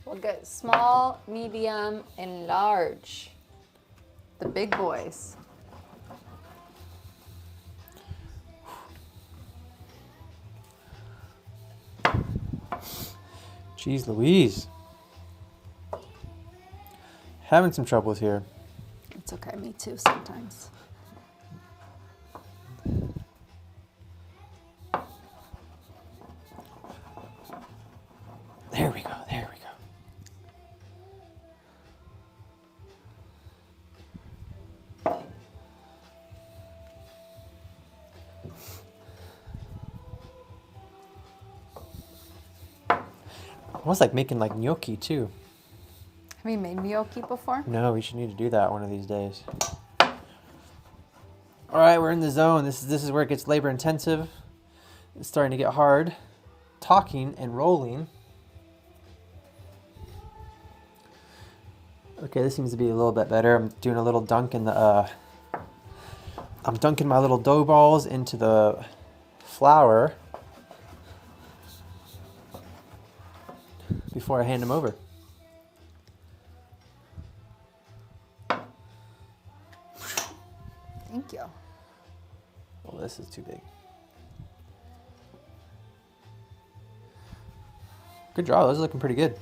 We'll get small, medium, and large. The big boys. Jeez Louise. Having some troubles here. It's okay, me too sometimes. There we go, there we go. Almost like making like gnocchi too. Have you made gnocchi before? No, we should need to do that one of these days. All right, we're in the zone. This is where it gets labor intensive. It's starting to get hard. Talking and rolling. Okay, this seems to be a little bit better. I'm doing a little dunk in the. I'm dunking my little dough balls into the flour before I hand them over. Thank you. Well, this is too big. Good job. Those are looking pretty good.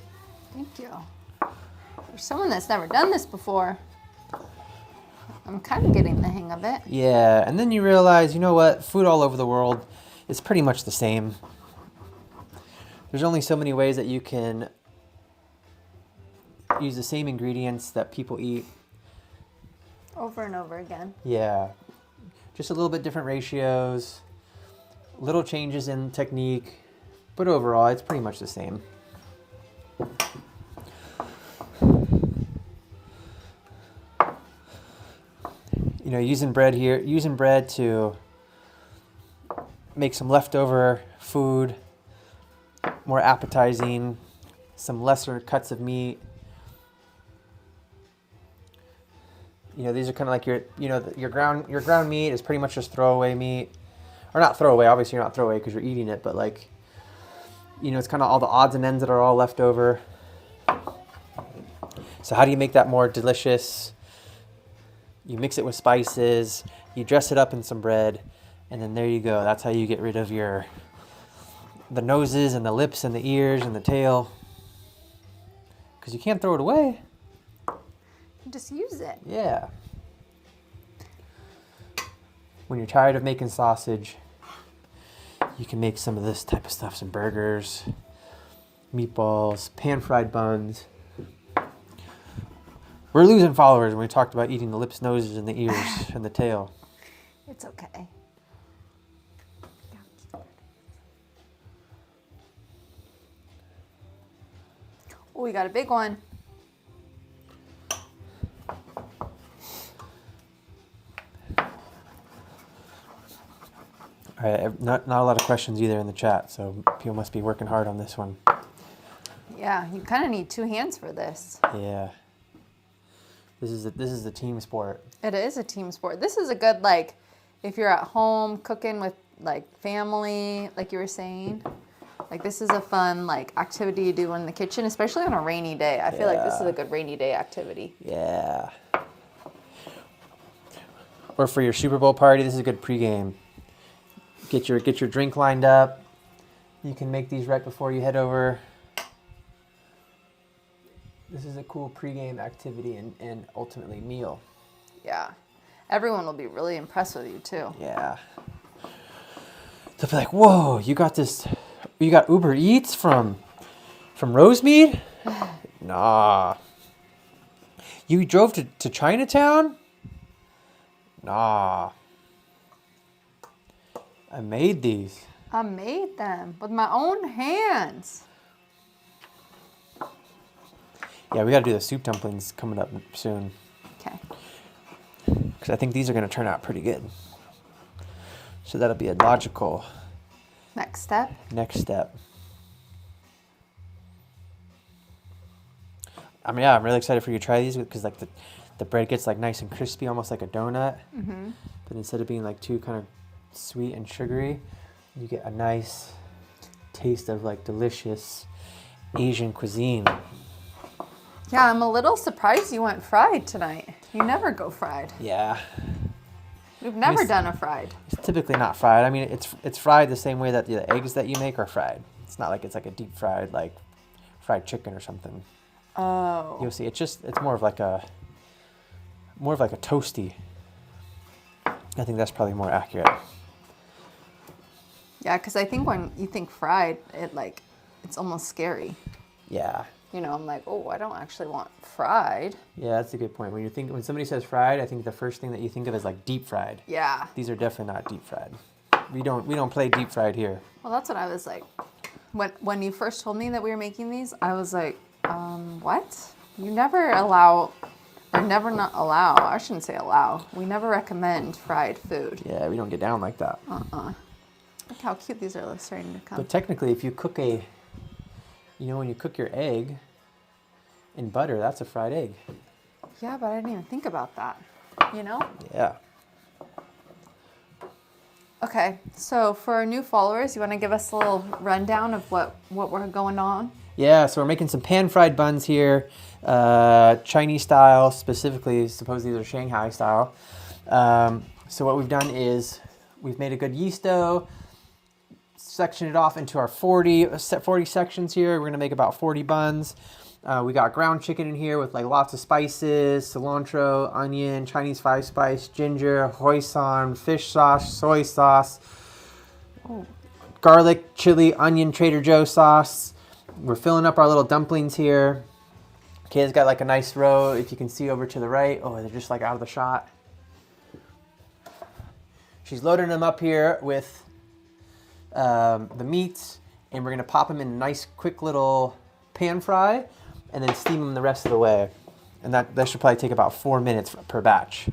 Thank you. For someone that's never done this before, I'm kind of getting the hang of it. Yeah, and then you realize, you know what? Food all over the world is pretty much the same. There's only so many ways that you can use the same ingredients that people eat. Over and over again. Yeah. Just a little bit different ratios, little changes in technique, but overall it's pretty much the same. You know, using bread to make some leftover food more appetizing, some lesser cuts of meat. You know, these are kind of like your ground meat is pretty much just throwaway meat, or not throwaway. Obviously, you're not throwaway because you're eating it, but like, you know, it's kind of all the odds and ends that are all left over. So how do you make that more delicious? You mix it with spices, you dress it up in some bread, and then there you go. That's how you get rid of the noses and the lips and the ears and the tail, because you can't throw it away. Just use it. Yeah. When you're tired of making sausage, you can make some of this type of stuff, some burgers, meatballs, pan-fried buns. We're losing followers when we talked about eating the lips, noses, and the ears and the tail. It's okay. Oh, we got a big one. All right, not a lot of questions either in the chat, so people must be working hard on this one. Yeah, you kind of need two hands for this. Yeah. This is a team sport. It is a team sport. This is a good, like, if you're at home cooking with, like, family, like you were saying. Like, this is a fun, like, activity to do in the kitchen, especially on a rainy day. I feel like this is a good rainy day activity. Yeah. Or for your Super Bowl party, this is a good pregame. Get your drink lined up. You can make these right before you head over. This is a cool pregame activity and ultimately meal. Yeah. Everyone will be really impressed with you too. Yeah. They'll be like, whoa, you got Uber Eats from Rosemead? Nah. You drove to Chinatown? Nah. I made these. I made them with my own hands. Yeah, we got to do the soup dumplings coming up soon. Okay. Because I think these are going to turn out pretty good. So that'll be a logical Next step. I mean, yeah, I'm really excited for you to try these because like the bread gets like nice and crispy, almost like a donut. Mm-hmm. But instead of being like too kind of sweet and sugary, you get a nice taste of like delicious Asian cuisine. Yeah, I'm a little surprised you went fried tonight. You never go fried. Yeah. We've never done a fried. It's typically not fried. I mean, it's fried the same way that the eggs that you make are fried. It's not like it's like a deep fried, like fried chicken or something. Oh. You'll see. It's more of like a toasty. I think that's probably more accurate. Yeah, because I think when you think fried, it's almost scary. Yeah. You know, I'm like, oh, I don't actually want fried. Yeah, that's a good point. When somebody says fried, I think the first thing that you think of is like deep fried. Yeah. These are definitely not deep fried. We don't play deep fried here. Well, that's what I was like. When you first told me that we were making these, I was like, what? You never allow, or never not allow. I shouldn't say allow. We never recommend fried food. Yeah, we don't get down like that. Look how cute these are starting to come. But technically, if you cook when you cook your egg in butter, that's a fried egg. Yeah, but I didn't even think about that. You know? Yeah. Okay, so for our new followers, you want to give us a little rundown of what we're going on? Yeah, so we're making some pan-fried buns here, Chinese style, specifically, suppose these are Shanghai style. So what we've done is we've made a good yeast dough, sectioned it off into our 40 sections here. We're going to make about 40 buns. We got ground chicken in here with like lots of spices, cilantro, onion, Chinese 5-spice, ginger, hoisin, fish sauce, soy sauce, garlic, chili, onion, Trader Joe sauce. We're filling up our little dumplings here. Kayla's got like a nice row, if you can see over to the right. Oh, they're just like out of the shot. She's loading them up here with the meats, and we're going to pop them in a nice quick little pan fry and then steam them the rest of the way. And that should probably take about 4 minutes per batch.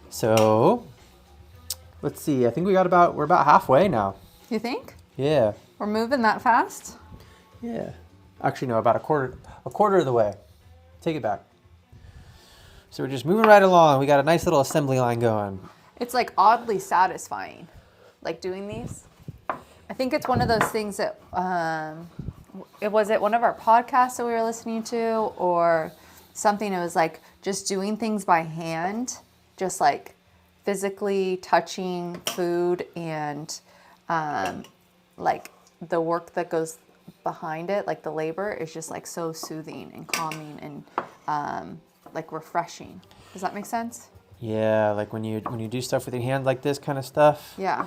So let's see. I think we're about halfway now. You think? Yeah. We're moving that fast? Yeah. Actually, no, about a quarter of the way. Take it back. So we're just moving right along. We got a nice little assembly line going. It's like oddly satisfying, like doing these. I think it's one of those things that, was it one of our podcasts that we were listening to or something? It was like just doing things by hand, just like physically touching food and like the work that goes behind it, like the labor is just like so soothing and calming and like refreshing. Does that make sense? Yeah, like when you do stuff with your hand like this kind of stuff. Yeah.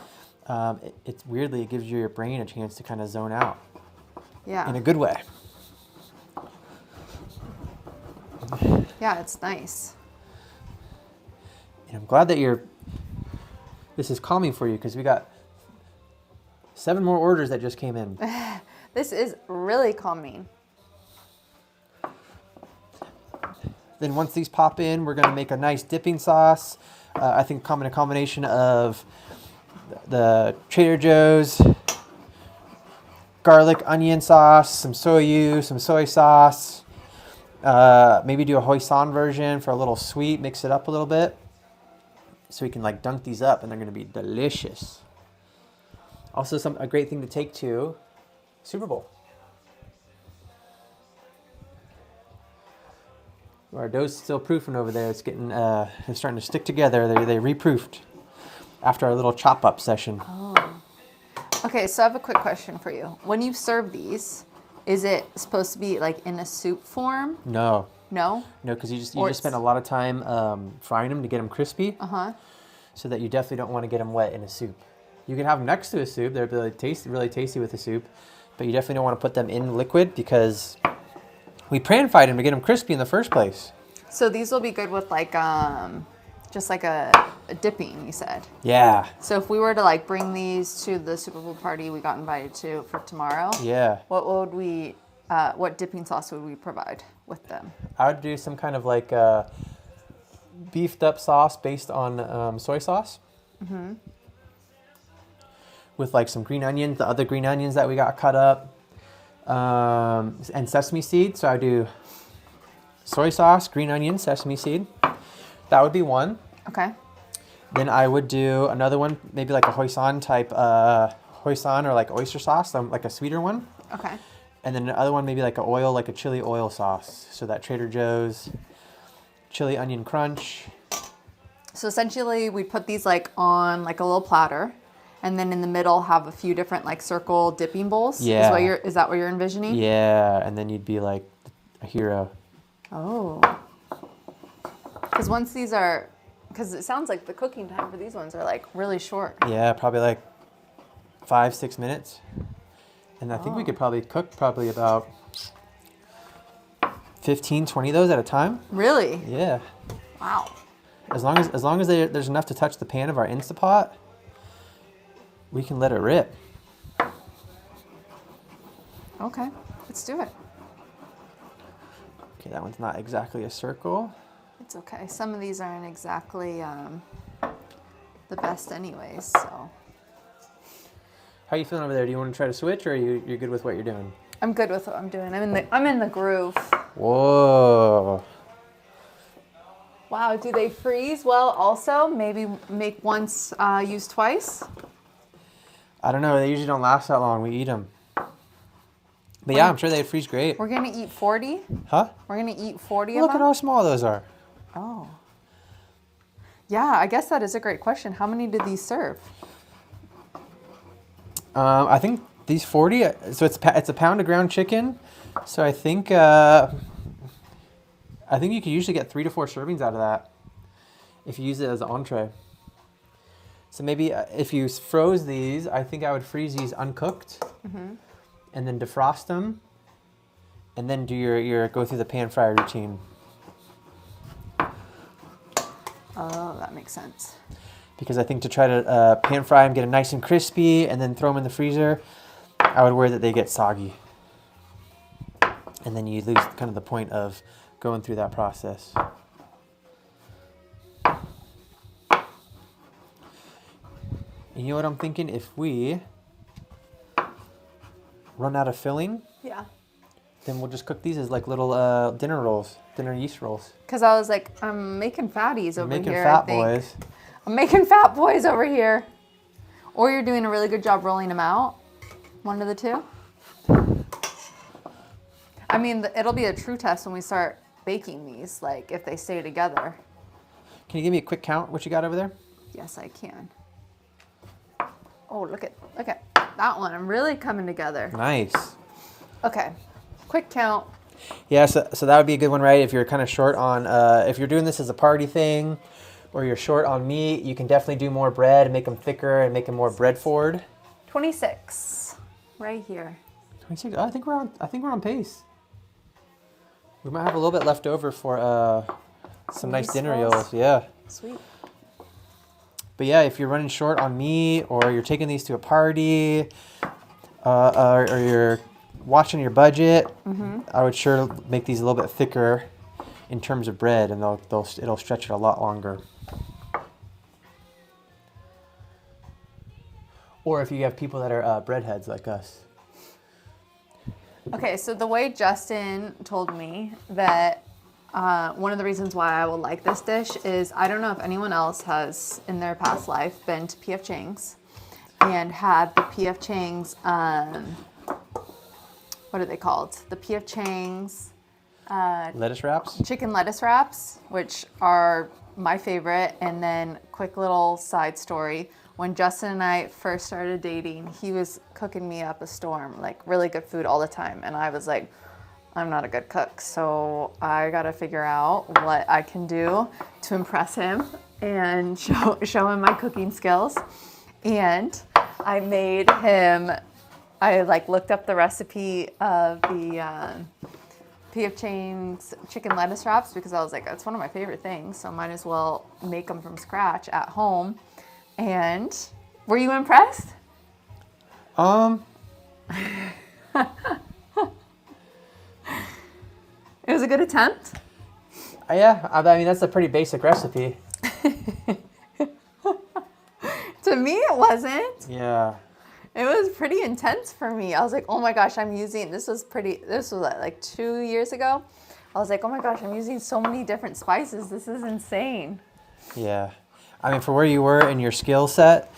It gives your brain a chance to kind of zone out. Yeah. In a good way. Yeah, it's nice. And I'm glad that this is calming for you because we got 7 more orders that just came in. This is really calming. Then once these pop in, we're going to make a nice dipping sauce. I think a combination of the Trader Joe's garlic onion sauce, some soyu, some soy sauce. Maybe do a hoisin version for a little sweet, mix it up a little bit. So we can like dunk these up and they're going to be delicious. Also a great thing to take to Super Bowl. Our dough's still proofing over there. It's getting, it's starting to stick together. They reproofed after our little chop up session. Oh. Okay, so I have a quick question for you. When you serve these, is it supposed to be like in a soup form? No. No? No, because you just spend a lot of time frying them to get them crispy. So that you definitely don't want to get them wet in a soup. You can have them next to a soup. They're really tasty with the soup. But you definitely don't want to put them in liquid because we pan-fried them to get them crispy in the first place. So these will be good with like just like a dipping, you said. Yeah. So if we were to like bring these to the Super Bowl party we got invited to for tomorrow, yeah, what dipping sauce would we provide with them? I would do some kind of like beefed up sauce based on soy sauce. With like some green onions, the other green onions that we got cut up, and sesame seed. So I do soy sauce, green onion, sesame seed. That would be one. Okay. Then I would do another one, maybe like a hoisin type, hoisin or like oyster sauce, like a sweeter one. Okay. And then the other one, maybe like a chili oil sauce. So that Trader Joe's chili onion crunch. So essentially we put these like on like a little platter, and then in the middle have a few different like circle dipping bowls. Yeah. Is that what you're envisioning? Yeah, and then you'd be like a hero. Oh. Because it sounds like the cooking time for these ones are like really short. Yeah, probably like 5-6 minutes. And I think we could probably cook about 15-20 of those at a time. Really? Yeah. Wow. As long as there's enough to touch the pan of our Instapot, we can let it rip. Okay, let's do it. Okay, that one's not exactly a circle. It's okay. Some of these aren't exactly the best anyways, so. How are you feeling over there? Do you want to try to switch, or you're good with what you're doing? I'm good with what I'm doing. I'm in the groove. Whoa. Wow, do they freeze well also? Maybe make once, use twice? I don't know. They usually don't last that long. We eat them. But yeah, I'm sure they freeze great. We're going to eat 40? Huh? We're going to eat 40 Look of them? at how small those are. Oh. Yeah, I guess that is a great question. How many did these serve? I think these 40, so it's a pound of ground chicken. So I think you could usually get 3 to 4 servings out of that if you use it as an entree. So maybe if you froze these, I think I would freeze these uncooked and then defrost them and then do your go through the pan fry routine. Oh, that makes sense. Because I think to try to pan fry them, get them nice and crispy, and then throw them in the freezer, I would worry that they get soggy. And then you lose kind of the point of going through that process. And you know what I'm thinking? If we run out of filling, Yeah. then we'll just cook these as like little dinner yeast rolls. Because I was like, I'm making fatties over Making here. fat boys. I'm making fat boys over here. Or you're doing a really good job rolling them out. One of the two. I mean, it'll be a true test when we start baking these, like if they stay together. Can you give me a quick count what you got over there? Yes, I can. Oh, look at that one. I'm really coming together. Nice. Okay, quick count. Yeah, so that would be a good one, right? If you're kind of short on, if you're doing this as a party thing, or you're short on meat, you can definitely do more bread and make them thicker and make them more bread forward. 26, right here. 26. Oh, I think we're on pace. We might have a little bit left over for some nice dinner rolls. Yeah. Sweet. But yeah, if you're running short on meat, or you're taking these to a party, or you're watching your budget, I would sure make these a little bit thicker in terms of bread, and it'll stretch it a lot longer. Or if you have people that are breadheads like us. Okay, so the way Justin told me that one of the reasons why I will like this dish is I don't know if anyone else has in their past life been to P.F. Chang's and had the P.F. Chang's, what are they called? The P.F. Chang's Lettuce wraps? chicken lettuce wraps, which are my favorite. And then quick little side story. When Justin and I first started dating, he was cooking me up a storm, like really good food all the time. And I was like, I'm not a good cook, so I gotta figure out what I can do to impress him and show him my cooking skills. And I made him, I like looked up the recipe of the P.F. Chang's chicken lettuce wraps because I was like, that's one of my favorite things, so might as well make them from scratch at home. And were you impressed? It was a good attempt. Yeah, I mean, that's a pretty basic recipe. To me, it wasn't. Yeah. It was pretty intense for me. I was like, oh my gosh, this was like 2 years ago. I was like, oh my gosh, I'm using so many different spices. This is insane. Yeah. I mean, for where you were in your skill set,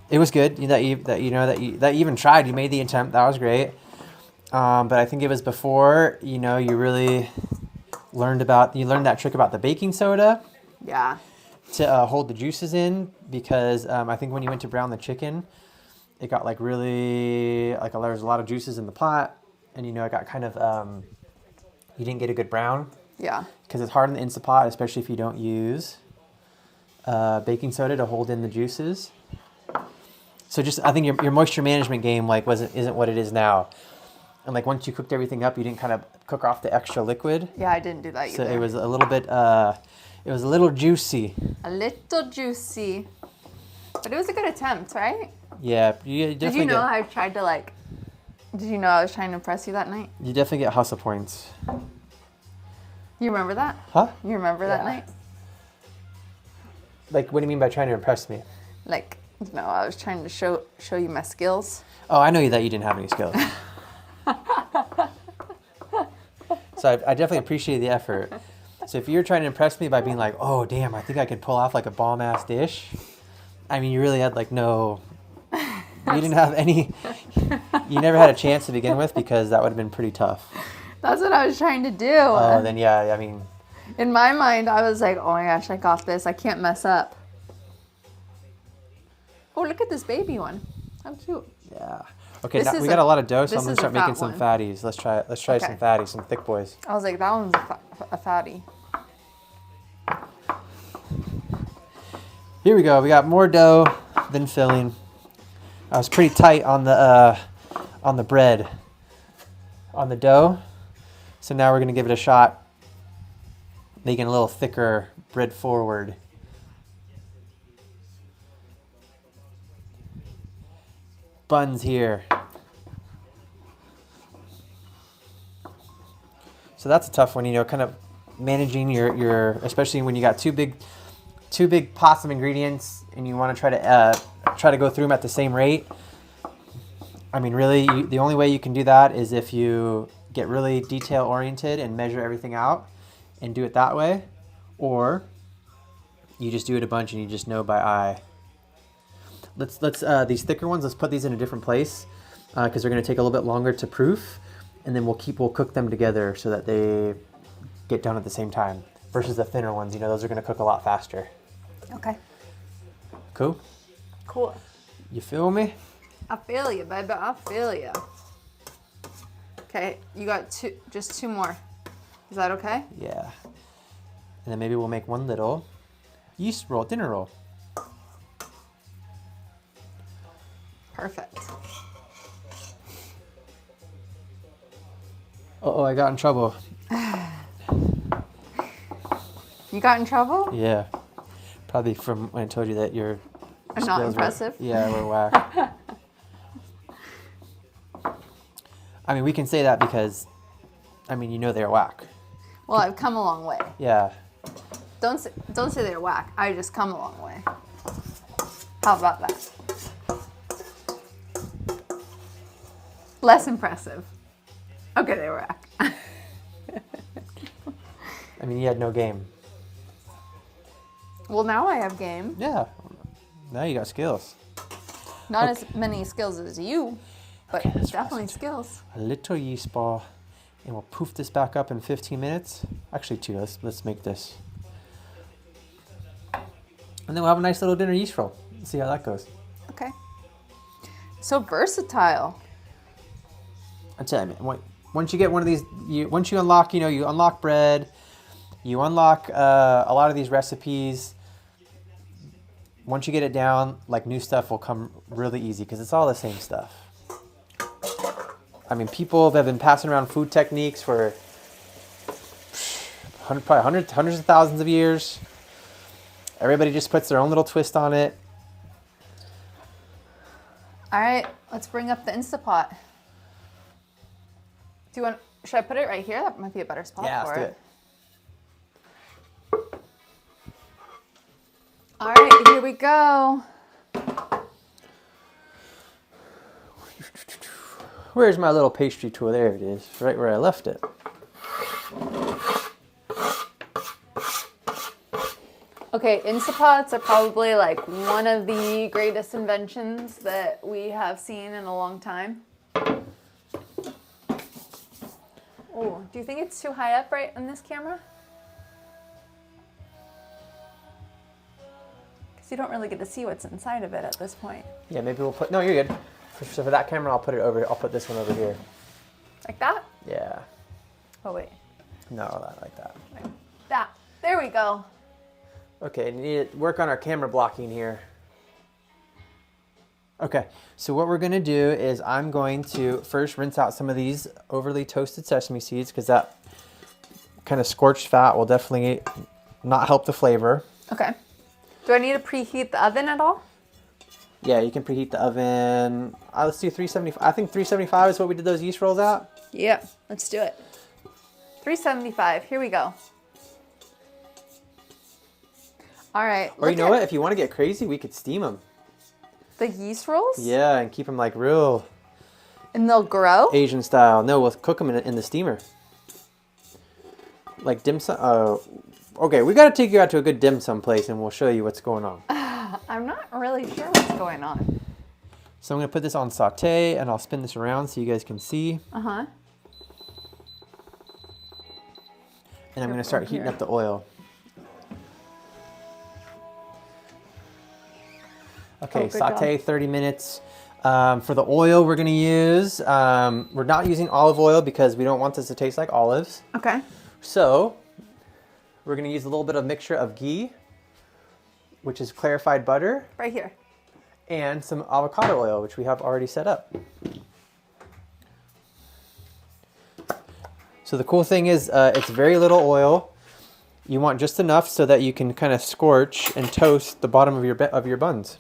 it was good that you even tried. You made the attempt. That was great. But I think it was before, you really learned that trick about the baking soda. Yeah. To hold the juices in, because I think when you went to brown the chicken, it got like really, like there was a lot of juices in the pot, and it got kind of, you didn't get a good brown. Yeah. Because it's hard in the Instant Pot, especially if you don't use baking soda to hold in the juices. So I think your moisture management game isn't what it is now. And once you cooked everything up, you didn't kind of cook off the extra liquid. Yeah, I didn't do that either. So it was a little bit, it was a little juicy. A little juicy. But it was a good attempt, right? Yeah, you definitely Did you know I tried to did you know I was trying to impress you that night? You definitely get hustle points. You remember that? Huh? You remember that night? What do you mean by trying to impress me? I was trying to show you my skills. Oh, I know that you didn't have any skills. So I definitely appreciate the effort. So if you're trying to impress me by being like, oh, damn, I think I could pull off a bomb-ass dish. I mean, you really had no, you didn't have any, you never had a chance to begin with because that would have been pretty tough. That's what I was trying to do. Oh, then yeah, I mean. In my mind, I was like, oh my gosh, I got this. I can't mess up. Oh, look at this baby one. How cute. Yeah. Okay, we got a lot of dough, so I'm going to start making some fatties. Let's try Okay. some fatties, some thick boys. I was like, that one's a fatty. Here we go. We got more dough than filling. I was pretty tight on the bread, on the dough. So now we're going to give it a shot, making a little thicker bread forward. Buns here. So that's a tough one, kind of managing your especially when you got two big pots of ingredients and you want to try to go through them at the same rate. I mean, really, the only way you can do that is if you get really detail oriented and measure everything out and do it that way, or you just do it a bunch and you just know by eye. Let's these thicker ones, let's put these in a different place because they're going to take a little bit longer to proof, and then we'll cook them together so that they get done at the same time versus the thinner ones. Those are going to cook a lot faster. Okay. Cool? Cool. You feel me? I feel you, baby. I feel you. Okay, you got just two more. Is that okay? Yeah. And then maybe we'll make one little yeast roll, dinner roll. Perfect. Uh-oh, I got in trouble. You got in trouble? Yeah. Probably from when I told you that your I'm not impressive? We're whack. I mean, we can say that because, they're whack. Well, I've come a long way. Yeah. Don't say they're whack. I just come a long way. How about that? Less impressive. Okay, they were whack. You had no game. Well, now I have game. Yeah. Now you got skills. Not as many skills as you, but Okay, definitely skills. A little yeast ball, and we'll poof this back up in 15 minutes. Actually, 2. Let's make this. And then we'll have a nice little dinner yeast roll. Let's see how that goes. Okay. So versatile. I tell you, man, once you get one of these, once you unlock, you unlock bread, you unlock a lot of these recipes. Once you get it down, like new stuff will come really easy because it's all the same stuff. I mean, people have been passing around food techniques for probably hundreds of thousands of years. Everybody just puts their own little twist on it. All right, let's bring up the Instapot. Should I put it right here? That might be a better spot for it. Let's do it. All right, here we go. Where's my little pastry tool? There it is, right where I left it. Okay, Instapots are probably like one of the greatest inventions that we have seen in a long time. Oh, do you think it's too high up right on this camera? Because you don't really get to see what's inside of it at this point. Yeah, maybe we'll put, no, you're good. So for that camera, I'll put this one over here. Like that? Yeah. Oh, wait. No, not like that. Like that. There we go. Okay, need to work on our camera blocking here. Okay, so what we're gonna do is I'm going to first rinse out some of these overly toasted sesame seeds because that kind of scorched fat will definitely not help the flavor. Okay. Do I need to preheat the oven at all? Yeah, you can preheat the oven. Let's do 375. I think 375 is what we did those yeast rolls at. Yeah, let's do it. 375. Here we go. All right. Or you know what? If you want to get crazy, we could steam them. The yeast rolls? Yeah, and keep them like real. And they'll grow? Asian style. No, we'll cook them in the steamer. Like dim sum. Okay, we got to take you out to a good dim sum place and we'll show you what's going on. I'm not really sure what's going on. So I'm going to put this on saute and I'll spin this around so you guys can see. Uh-huh. And I'm going to start heating up the oil. Okay, saute 30 minutes. For the oil we're going to use, we're not using olive oil because we don't want this to taste like olives. Okay. So we're going to use a little bit of mixture of ghee, which is clarified butter. Right here. And some avocado oil, which we have already set up. So the cool thing is it's very little oil. You want just enough so that you can kind of scorch and toast the bottom of your buns.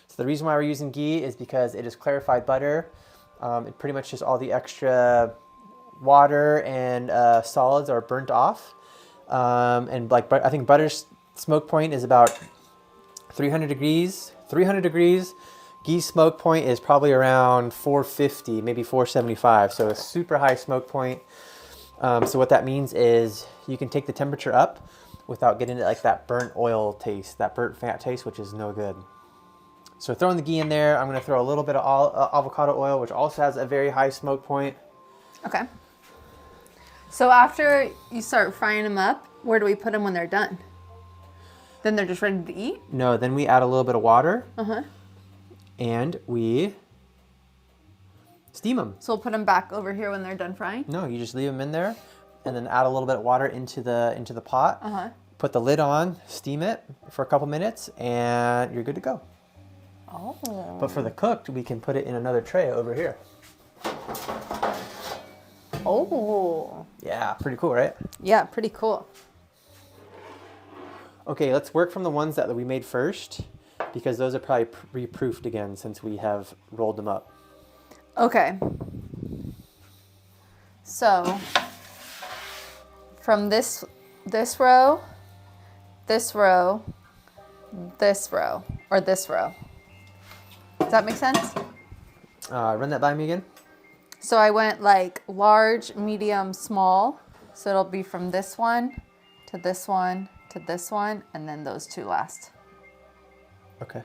So the reason why we're using ghee is because it is clarified butter. It pretty much just all the extra water and solids are burnt off. And like I think butter's smoke point is about 300 degrees. 300 degrees. Ghee's smoke point is probably around 450, maybe 475. So a super high smoke point. So what that means is you can take the temperature up without getting like that burnt oil taste, that burnt fat taste, which is no good. So throwing the ghee in there, I'm going to throw a little bit of avocado oil, which also has a very high smoke point. Okay. So after you start frying them up, where do we put them when they're done? Then they're just ready to eat? No, then we add a little bit of water. Uh-huh. And we steam them. So we'll put them back over here when they're done frying? No, you just leave them in there and then add a little bit of water into the pot. Uh-huh. Put the lid on, steam it for a couple minutes, and you're good to go. Oh. But for the cooked, we can put it in another tray over here. Oh. Yeah, pretty cool, right? Yeah, pretty cool. Okay, let's work from the ones that we made first because those are probably re-proofed again since we have rolled them up. Okay. So from this row, this row, this row, or this row. Does that make sense? Run that by me again. So I went like large, medium, small. So it'll be from this one to this one to this one, and then those two last. Okay.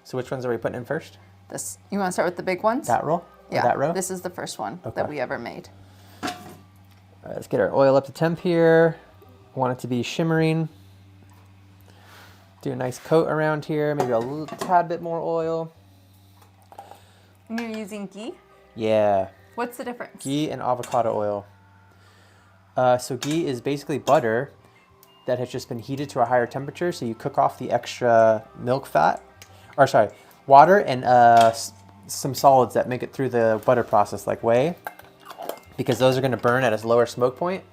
So which ones are we putting in first? This. You want to start with the big ones? That row? Or Yeah. that row? This is the first one that we ever made. All right, let's get our oil up to temp here. Want it to be shimmering. Do a nice coat around here, maybe a little tad bit more oil. And you're using ghee? Yeah. What's the difference? Ghee and avocado oil. So ghee is basically butter that has just been heated to a higher temperature. So you cook off the extra milk fat, or sorry, water and some solids that make it through the butter process, like whey, because those are going to burn at a lower smoke point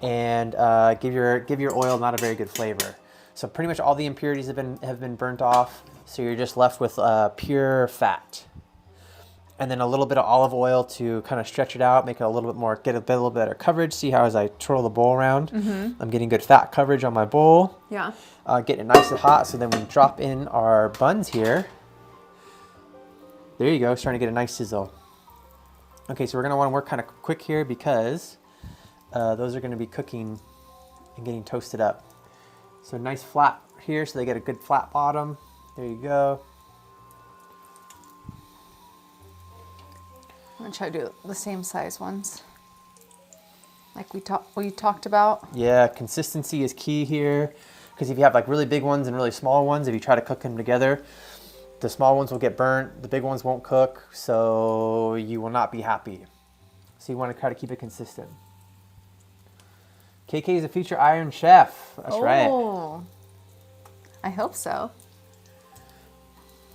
and give your oil not a very good flavor. So pretty much all the impurities have been burnt off. So you're just left with pure fat. And then a little bit of olive oil to kind of stretch it out, make it a little bit more, get a little better coverage. See how as I twirl the bowl around, I'm getting good fat coverage on my bowl. Yeah. Getting it nice and hot. So then we drop in our buns here. There you go, starting to get a nice sizzle. Okay, so we're gonna wanna work kind of quick here because those are gonna be cooking and getting toasted up. So nice flat here so they get a good flat bottom. There you go. I'm gonna try to do the same size ones, like we talked about. Yeah, consistency is key here, because if you have like really big ones and really small ones, if you try to cook them together, the small ones will get burnt, the big ones won't cook, so you will not be happy. So you want to try to keep it consistent. KK is a future Iron Chef. That's right. Oh, I hope so.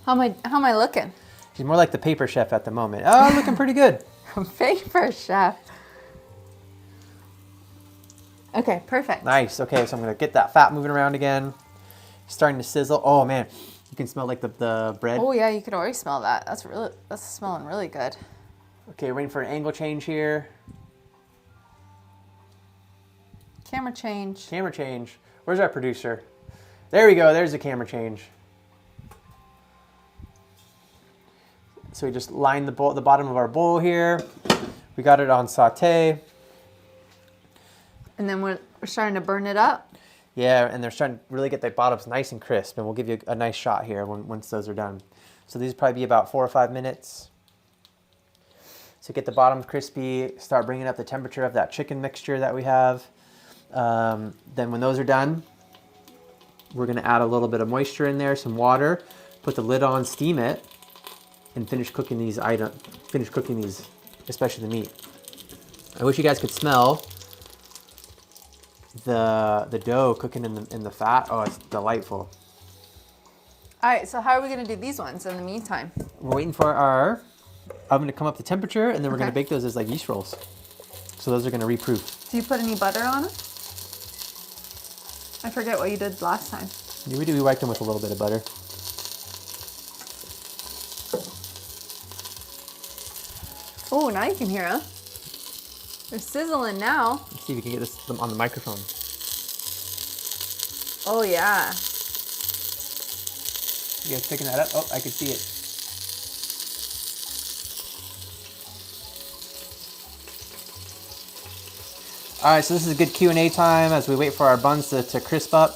How am I looking? She's more like the paper chef at the moment. Oh, looking pretty good. Paper chef. Okay, perfect. Nice. Okay, so I'm gonna get that fat moving around again. Starting to sizzle. Oh man, you can smell like the bread. Oh yeah, you can already smell that. That's smelling really good. Okay, waiting for an angle change here. Camera change. Camera change. Where's our producer? There we go. There's the camera change. So we just line the bottom of our bowl here. We got it on saute. And then we're starting to burn it up. Yeah, and they're starting to really get the bottoms nice and crisp, and we'll give you a nice shot here once those are done. So these will probably be about 4 or 5 minutes. So get the bottoms crispy, start bringing up the temperature of that chicken mixture that we have. Then when those are done, we're gonna add a little bit of moisture in there, some water, put the lid on, steam it, and finish cooking these, especially the meat. I wish you guys could smell the dough cooking in the fat. Oh, it's delightful. All right, so how are we gonna do these ones in the meantime? We're waiting for our oven to come up to temperature, and then we're gonna bake those as like yeast rolls. So those are gonna reproof. Do you put any butter on them? I forget what you did last time. Yeah, we wiped them with a little bit of butter. Oh, now you can hear them. They're sizzling now. Let's see if we can get them on the microphone. Oh yeah. You guys picking that up? Oh, I can see it. All right, so this is a good Q&A time as we wait for our buns to crisp up.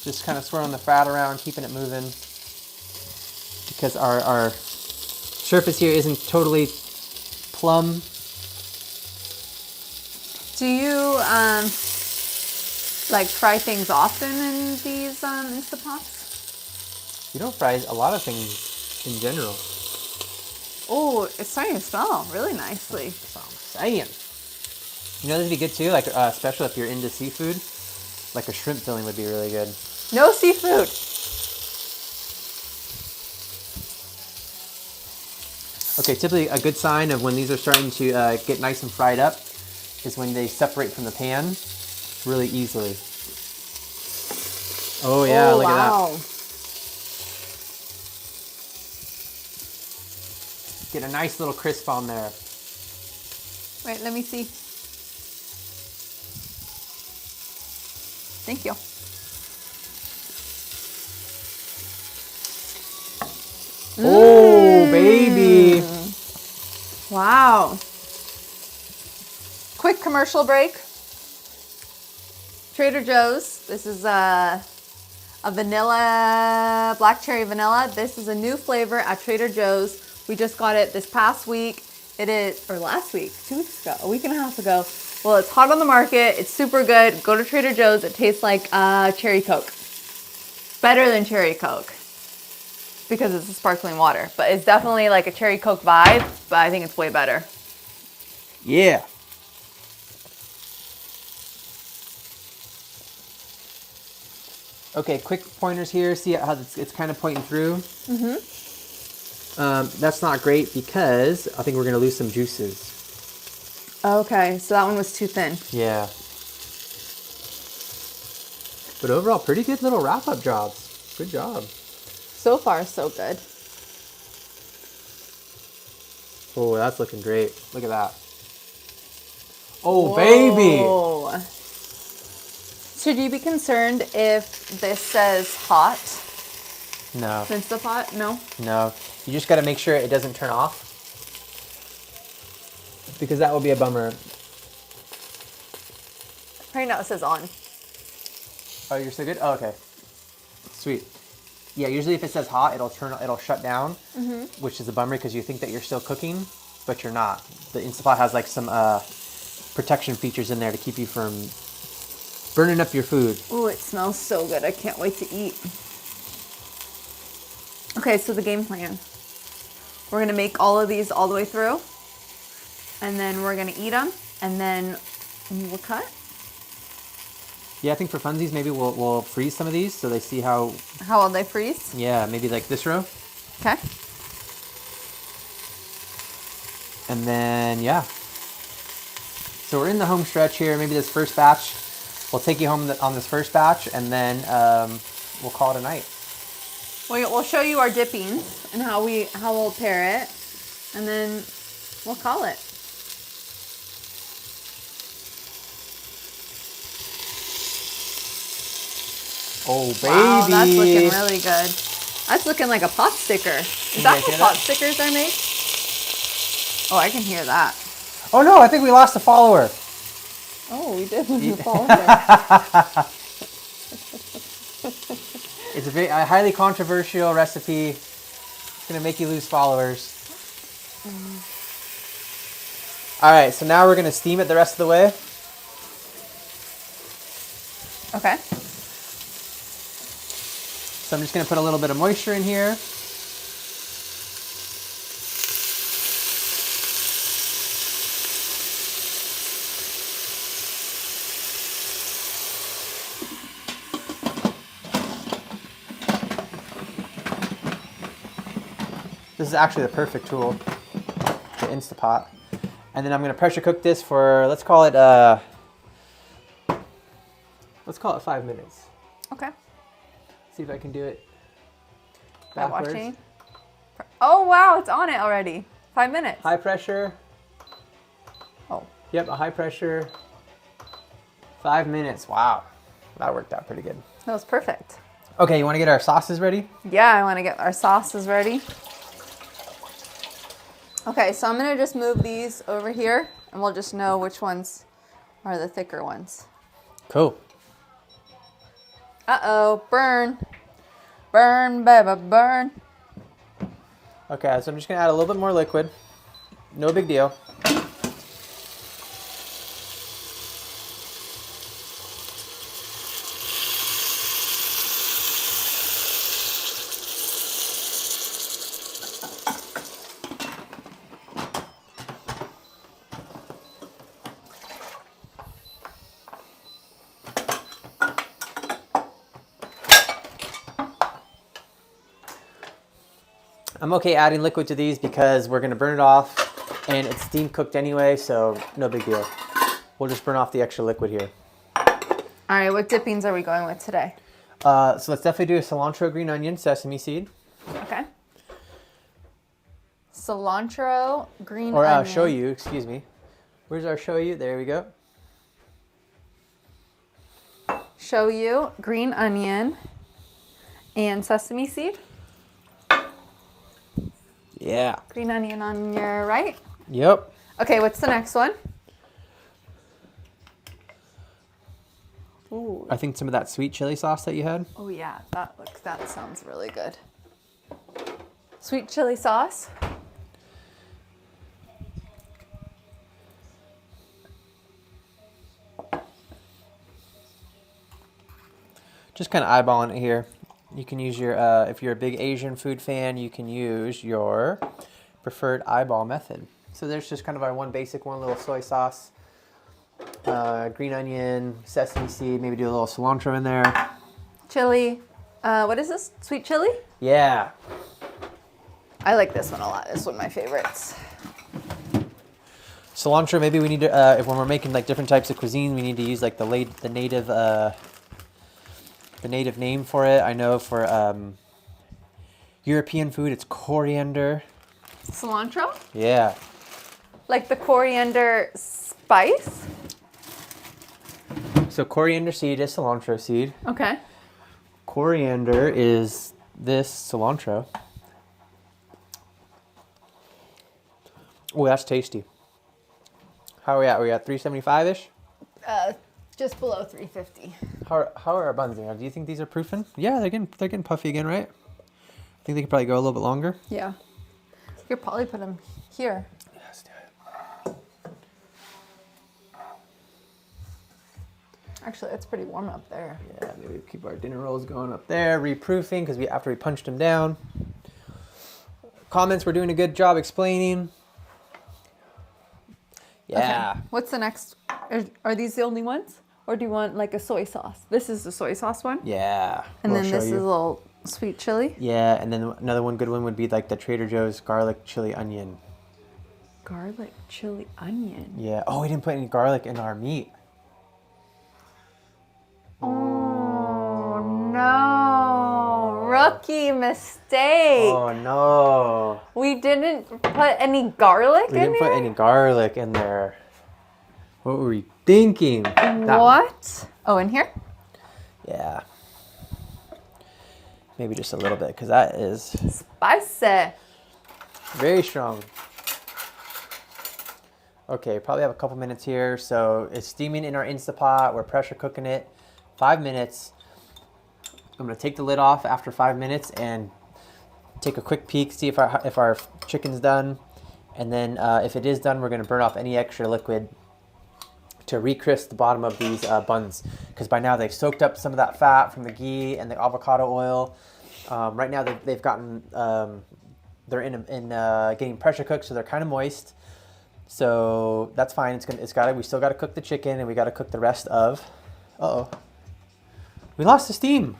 Just kind of swirling the fat around, keeping it moving, because our surface here isn't totally plumb. Do you like fry things often in these Instant Pots? You don't fry a lot of things in general. Oh, it's starting to smell really nicely. That's what I'm saying. You know, this would be good too, like especially if you're into seafood. Like a shrimp filling would be really good. No seafood. Okay, typically a good sign of when these are starting to get nice and fried up is when they separate from the pan really easily. Oh yeah, look at that. Get a nice little crisp on there. Wait, let me see. Thank you. Oh, baby. Wow. Quick commercial break. Trader Joe's. This is a vanilla, black cherry vanilla. This is a new flavor at Trader Joe's. We just got it this past week. It is, or last week, 2 weeks ago, a week and a half ago. Well, it's hot on the market. It's super good. Go to Trader Joe's. It tastes like cherry Coke. Better than cherry Coke because it's a sparkling water. But it's definitely like a cherry Coke vibe, but I think it's way better. Yeah. Okay, quick pointers here. See how it's kind of pointing through? Mm-hmm. That's not great because I think we're going to lose some juices. Okay, so that one was too thin. Yeah. But overall, pretty good little wrap-up jobs. Good job. So far, so good. Oh, that's looking great. Look at that. Oh, baby! Should you be concerned if this says hot? No. Since the pot? No? No. You just got to make sure it doesn't turn off. Because that will be a bummer. Right now it says on. Oh, you're still good? Oh, okay. Sweet. Yeah, usually if it says hot, it'll shut down, which is a bummer because you think that you're still cooking, but you're not. The Instapot has like some protection features in there to keep you from burning up your food. Oh, it smells so good. I can't wait to eat. Okay, so the game plan. We're gonna make all of these all the way through, and then we're gonna eat them, and then we'll cut. Yeah, I think for funsies, maybe we'll freeze some of these so they see how... How will they freeze? Yeah, maybe like this row. Okay. And then, yeah. So we're in the home stretch here. Maybe this first batch, we'll take you home on this first batch, and then we'll call it a night. We'll show you our dippings and how we'll pair it, and then we'll call it. Oh, baby. Wow, that's looking really good. That's looking like a pot sticker. Is that how pot stickers are made? Oh, I can hear that. Oh, no, I think we lost a follower. Oh, we did lose a follower. It's a highly controversial recipe. It's going to make you lose followers. All right, so now we're going to steam it the rest of the way. Okay. So I'm just going to put a little bit of moisture in here. This is actually the perfect tool, the Instapot. And then I'm going to pressure cook this for, let's call it 5 minutes. Okay. See if I can do it By backwards. watching. Oh, wow, it's on it already. 5 minutes. High pressure. Oh. Yep, a high pressure. 5 minutes. Wow. That worked out pretty good. That was perfect. Okay, you want to get our sauces ready? Yeah, I want to get our sauces ready. Okay, so I'm going to just move these over here, and we'll just know which ones are the thicker ones. Cool. Uh-oh, burn. Burn, baby, burn. Okay, so I'm just going to add a little bit more liquid. No big deal. I'm okay adding liquid to these because we're going to burn it off and it's steam cooked anyway, so no big deal. We'll just burn off the extra liquid here. All right, what dippings are we going with today? So let's definitely do a cilantro, green onion, sesame seed. Okay. Cilantro, green Or onion. shoyu, excuse me. Where's our shoyu? There we go. Shoyu, green onion, and sesame seed. Yeah. Green onion on your right. Yep. Okay, what's the next one? Ooh. I think some of that sweet chili sauce that you had. Oh yeah, that sounds really good. Sweet chili sauce. Just kind of eyeballing it here. You can use your, if you're a big Asian food fan, you can use your preferred eyeball method. So there's just kind of our one basic one, little soy sauce, green onion, sesame seed, maybe do a little cilantro in there. Chili. What is this? Sweet chili? Yeah. I like this one a lot. It's one of my favorites. Cilantro, maybe we need to, if when we're making like different types of cuisine, we need to use like the native name for it. I know for European food, it's coriander. Cilantro? Yeah. Like the coriander spice? So coriander seed is cilantro seed. Okay. Coriander is this cilantro. Oh, that's tasty. How are we at? Are we at 375-ish? Just below 350. How are our buns? Do you think these are proofing? Yeah, they're getting puffy again, right? I think they could probably go a little bit longer. Yeah. You could probably put them here. Yeah, let's do it. Actually, it's pretty warm up there. Yeah, maybe keep our dinner rolls going up there, reproofing, because after we punched them down. Comments, we're doing a good job explaining. Yeah. Okay. What's the next? Are these the only ones? Or do you want like a soy sauce? This is the soy sauce one. Yeah. And then this is a little sweet chili. Yeah, and then another one, good one would be like the Trader Joe's garlic chili onion. Garlic chili onion. Yeah. Oh, we didn't put any garlic in our meat. Oh no. Rookie mistake. Oh no. We didn't put any garlic in We didn't there? put any garlic in there. What were we thinking? What? Oh, in here? Yeah. Maybe just a little bit, because that is Spicy. very strong. Okay, probably have a couple minutes here. So it's steaming in our Instapot. We're pressure cooking it. 5 minutes. I'm gonna take the lid off after 5 minutes and take a quick peek, see if our chicken's done. And then if it is done, we're gonna burn off any extra liquid to re-crisp the bottom of these buns, because by now they've soaked up some of that fat from the ghee and the avocado oil. Right now they've gotten they're in getting pressure cooked, so they're kind of moist. So that's fine. We still got to cook the chicken, and we got to cook the rest of. We lost the steam.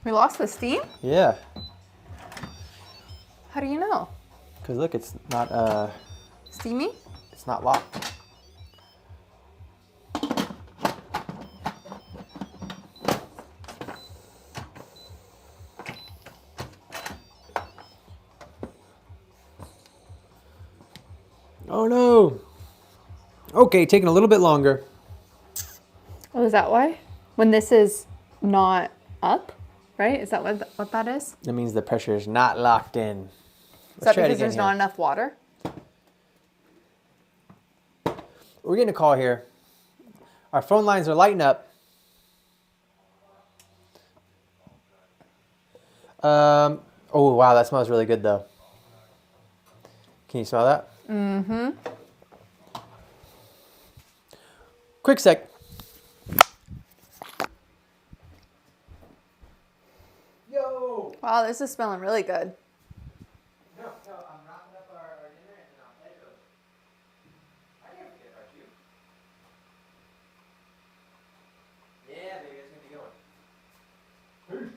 We lost the steam? Yeah. How do you know? Because look, it's not Steamy? it's not locked. Oh no. Okay, taking a little bit longer. Oh, is that why? When this is not up, right? Is that what that is? That means the pressure is not locked in. Is that because there's not enough water? We're getting a call here. Our phone lines are lighting up. Oh wow, that smells really good though. Can you smell that? Mm-hmm. Quick sec. Yo! Wow, this is smelling really good. No, I'm wrapping up our dinner and there it goes. I can't forget about you. Yeah, baby, it's gonna be going.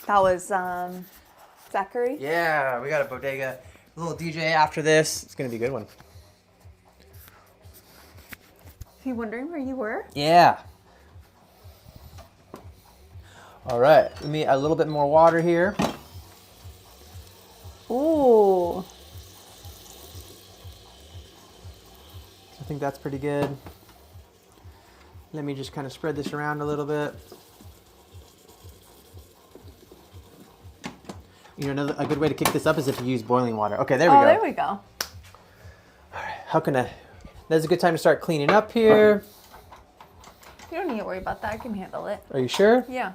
That was Zachary. Yeah, we got a bodega. A little DJ after this. It's gonna be a good one. Are you wondering where you were? Yeah. All right, let me a little bit more water here. Ooh. I think that's pretty good. Let me just kind of spread this around a little bit. You know, a good way to kick this up is if you use boiling water. Okay, there we go. Oh, there we go. All right, that's a good time to start cleaning up here. You don't need to worry about that. I can handle it. Are you sure? Yeah.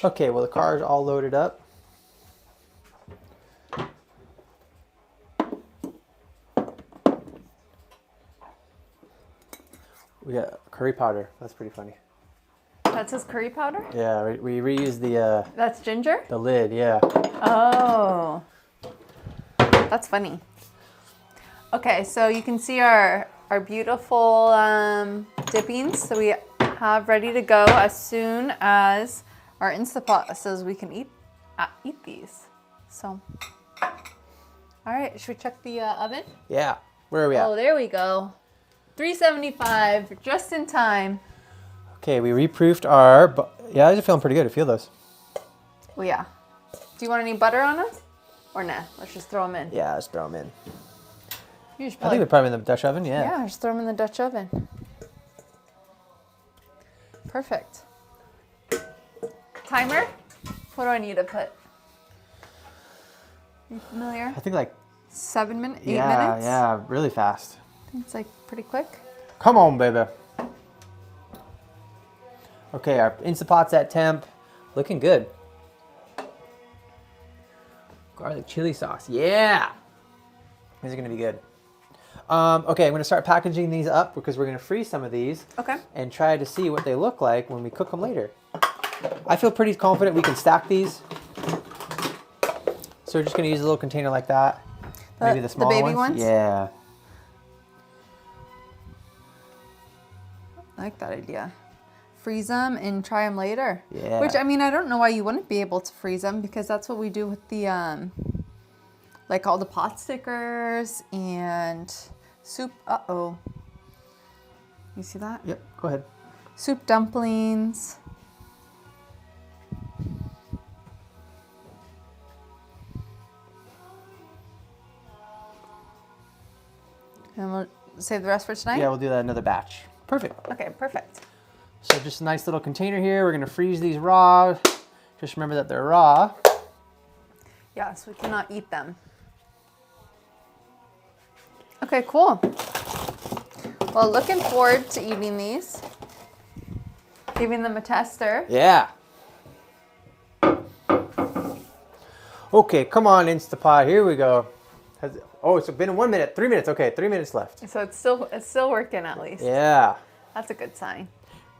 Okay, well, the car is all loaded up. We got curry powder. That's pretty funny. That says curry powder? Yeah, we reused the That's ginger? the lid, yeah. Oh. That's funny. Okay, so you can see our beautiful dippings. So we have ready to go as soon as our Instapot says we can eat these. So, all right, should we check the oven? Yeah. Where are we at? Oh, there we go. 375, just in time. Okay, we reproofed our. Yeah, these are feeling pretty good. I feel those. Oh yeah. Do you want any butter on them? Or nah? Let's just throw them in. Yeah, let's throw them in. You should I think we put them in the Dutch oven. Yeah. Yeah, just throw them in the Dutch oven. Perfect. Timer? What do I need to put? You familiar? I think like 7 minutes? 8 yeah, minutes? yeah, really fast. I think it's like pretty quick. Come on, baby. Okay, our Instapot's at temp. Looking good. Garlic chili sauce. Yeah. These are going to be good. Okay, I'm going to start packaging these up because we're going to freeze some of these. Okay. And try to see what they look like when we cook them later. I feel pretty confident we can stack these. So we're just going to use a little container like that. Maybe the small baby ones? Yeah. I like that idea. Freeze them and try them later. Yeah. Which, I mean, I don't know why you wouldn't be able to freeze them because that's what we do with the, like all the pot stickers and soup. Uh-oh. You see that? Yep, go ahead. Soup dumplings. And we'll save the rest for tonight? Yeah, we'll do that another batch. Perfect. Okay, perfect. So just a nice little container here. We're gonna freeze these raw. Just remember that they're raw. Yes, we cannot eat them. Okay, cool. Well, looking forward to eating these. Giving them a tester. Yeah. Okay, come on, Instapot. Here we go. Oh, it's been 1 minute. 3 minutes. Okay, 3 minutes left. So it's still working at least. Yeah. That's a good sign.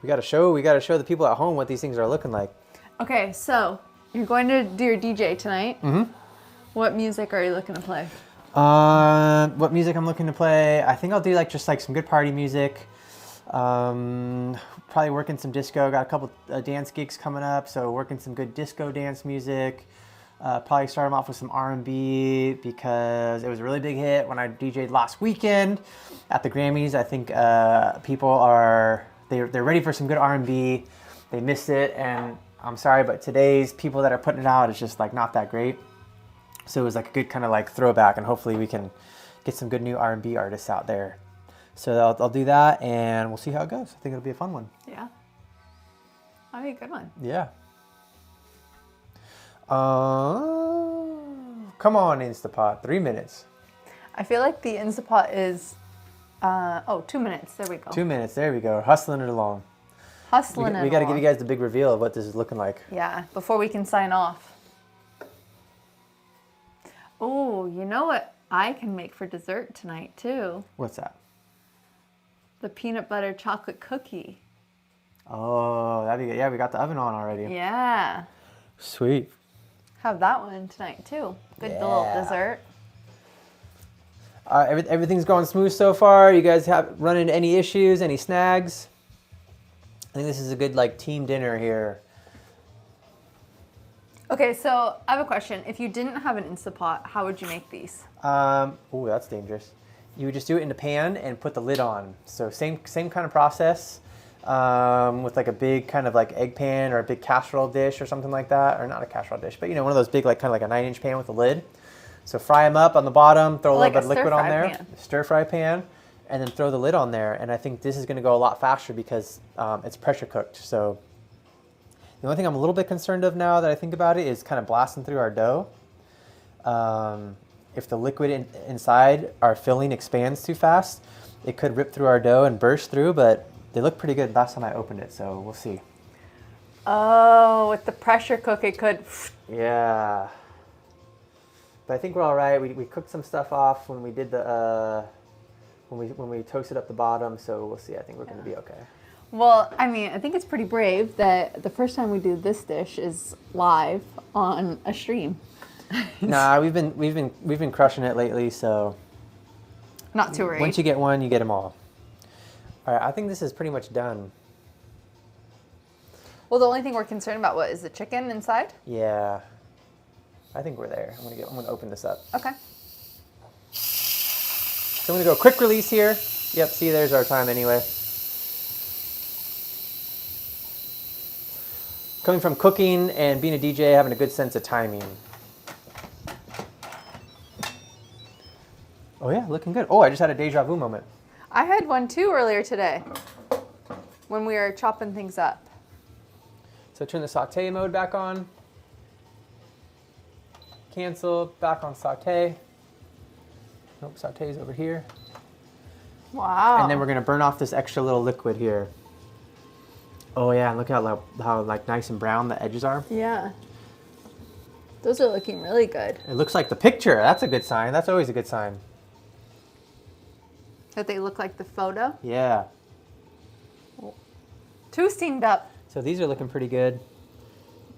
We gotta show the people at home what these things are looking like. Okay, so you're going to do your DJ tonight. Mm-hmm. What music are you looking to play? What music I'm looking to play? I think I'll do just some good party music. Probably working some disco. Got a couple dance gigs coming up, so working some good disco dance music. Probably start them off with some R&B because it was a really big hit when I DJ'd last weekend at the Grammys. I think people they're ready for some good R&B. They missed it, and I'm sorry, but today's people that are putting it out is just not that great. So it was a good kind of throwback, and hopefully we can get some good new R&B artists out there. So I'll do that, and we'll see how it goes. I think it'll be a fun one. Yeah. That'll be a good one. Yeah. Come on, Instapot. 3 minutes. I feel like the Instapot is, 2 minutes. There we go. 2 minutes. There we go. Hustling it along. Hustling it We got to along. give you guys the big reveal of what this is looking like. Yeah, before we can sign off. Oh, you know what I can make for dessert tonight too? What's that? The peanut butter chocolate cookie. Oh, that'd be good. Yeah, we got the oven on already. Yeah. Sweet. Have that one tonight too. Good little Yeah. dessert. Everything's going smooth so far. You guys have run into any issues, any snags? I think this is a good team dinner here. Okay, so I have a question. If you didn't have an Instapot, how would you make these? Oh, that's dangerous. You would just do it in the pan and put the lid on. So same kind of process with a big kind of egg pan or a big casserole dish or something like that. Or not a casserole dish, but one of those big kind of a 9-inch pan with a lid. So fry them up on the bottom, throw a little bit of liquid on there. Stir fry pan. And then throw the lid on there. And I think this is going to go a lot faster because it's pressure cooked. So the only thing I'm a little bit concerned of now that I think about it is kind of blasting through our dough. If the liquid inside our filling expands too fast, it could rip through our dough and burst through, but they look pretty good last time I opened it, so we'll see. Oh, with the pressure cook, it could. Yeah. But I think we're all right. We cooked some stuff off when we did the when we toasted up the bottom. So we'll see. I think we're going to be okay. Well, I mean, I think it's pretty brave that the first time we do this dish is live on a stream. Nah, we've been crushing it lately. So not too worried. Once you get one, you get them all. All right, I think this is pretty much done. Well, the only thing we're concerned about, what, is the chicken inside? Yeah, I think we're there. I'm gonna open this up. Okay. So I'm gonna go quick release here. Yep, see, there's our time anyway. Coming from cooking and being a DJ, having a good sense of timing. Oh yeah, looking good. Oh, I just had a deja vu moment. I had one too earlier today when we were chopping things up. So turn the saute mode back on. Cancel, back on saute. Nope, saute's over here. Wow. And then we're gonna burn off this extra little liquid here. Oh yeah, and look how like nice and brown the edges are. Yeah. Those are looking really good. It looks like the picture. That's a good sign. That's always a good sign. That they look like the photo. Yeah. Two steamed up. So these are looking pretty good.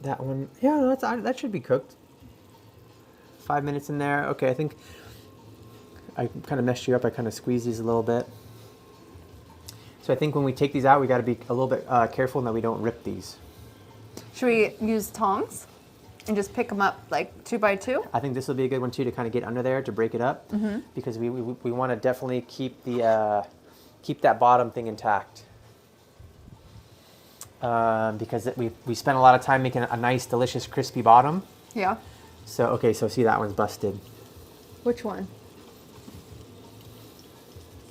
That one, yeah, no, that should be cooked. 5 minutes in there. Okay, I think I kind of messed you up. I kind of squeezed these a little bit. So I think when we take these out, we got to be a little bit careful that we don't rip these. Should we use tongs and just pick them up like 2 by 2? I think this will be a good one too to kind of get under there to break it up, because we want to definitely keep the keep that bottom thing intact. Because we spent a lot of time making a nice, delicious, crispy bottom. Yeah. So okay, so see, that one's busted. Which one?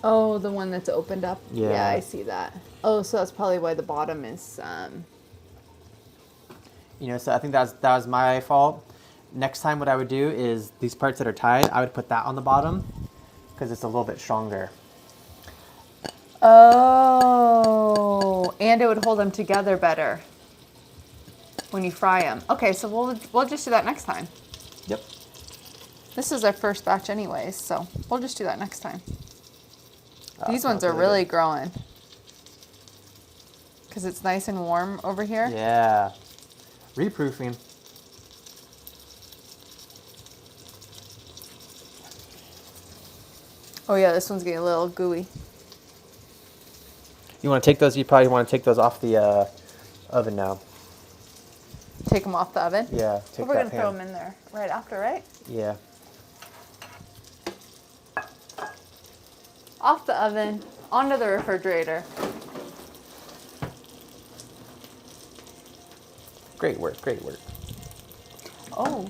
Oh, the one that's opened up. Yeah. Yeah, I see that. Oh, so that's probably why the bottom is. You know, so I think that was my fault. Next time, what I would do is these parts that are tied, I would put that on the bottom because it's a little bit stronger. Oh, and it would hold them together better when you fry them. Okay, so we'll just do that next time. Yep. This is our first batch anyways, so we'll just do that next time. These ones smells are really really growing because it's nice and warm over here. Yeah. Reproofing. Oh yeah, this one's getting a little gooey. You want to take those? You probably want to take those off the oven now. Take them off the oven? Yeah. Well, we're going to throw them in there right after, right? Yeah. Off the oven, onto the refrigerator. Great work. Great work. Oh.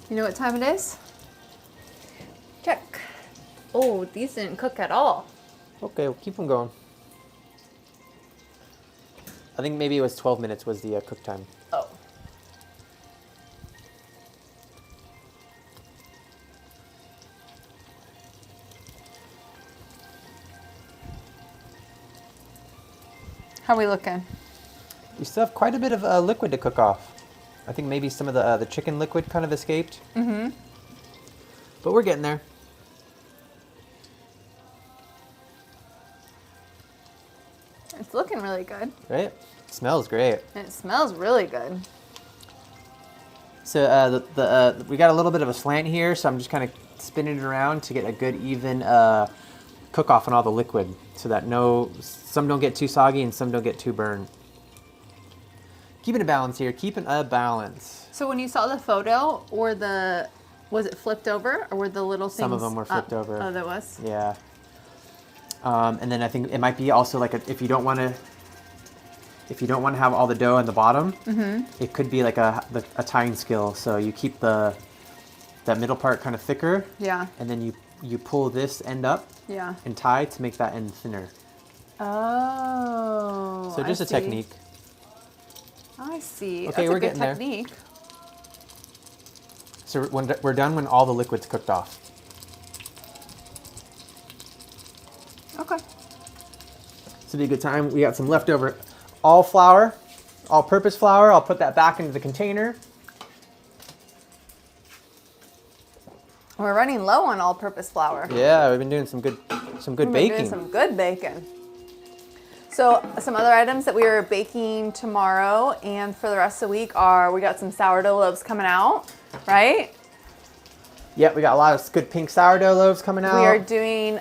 You know what time it is? Check. Oh, these didn't cook at all. Okay, we'll keep them going. I think maybe it was 12 minutes was the cook time. Oh. How are we looking? You still have quite a bit of liquid to cook off. I think maybe some of the chicken liquid kind of escaped. Mm-hmm. But we're getting there. It's looking really good. Right? It smells great. And it smells really good. So we got a little bit of a slant here, so I'm just kind of spinning it around to get a good even cook off on all the liquid, so that some don't get too soggy and some don't get too burned. Keeping a balance here, keeping a balance. So when you saw the photo, was it flipped over, or were the little things? Some of them were flipped up? over. Oh, that was? Yeah. And then I think it might be also like if you don't want to have all the dough on the bottom, it could be like a tying skill. So you keep that middle part kind of thicker. Yeah. And then you pull this end up. Yeah. And tie to make that end thinner. Oh. So just a technique. I see. Okay, That's we're a good getting there. technique. So we're done when all the liquid's cooked off. Okay. This will be a good time. We got some leftover all-purpose flour. I'll put that back into the container. We're running low on all-purpose flour. Yeah, we've been doing some good baking. Doing some good bacon. So some other items that we are baking tomorrow and for the rest of the week are, we got some sourdough loaves coming out, right? Yep, we got a lot of good pink sourdough loaves coming out. We are doing,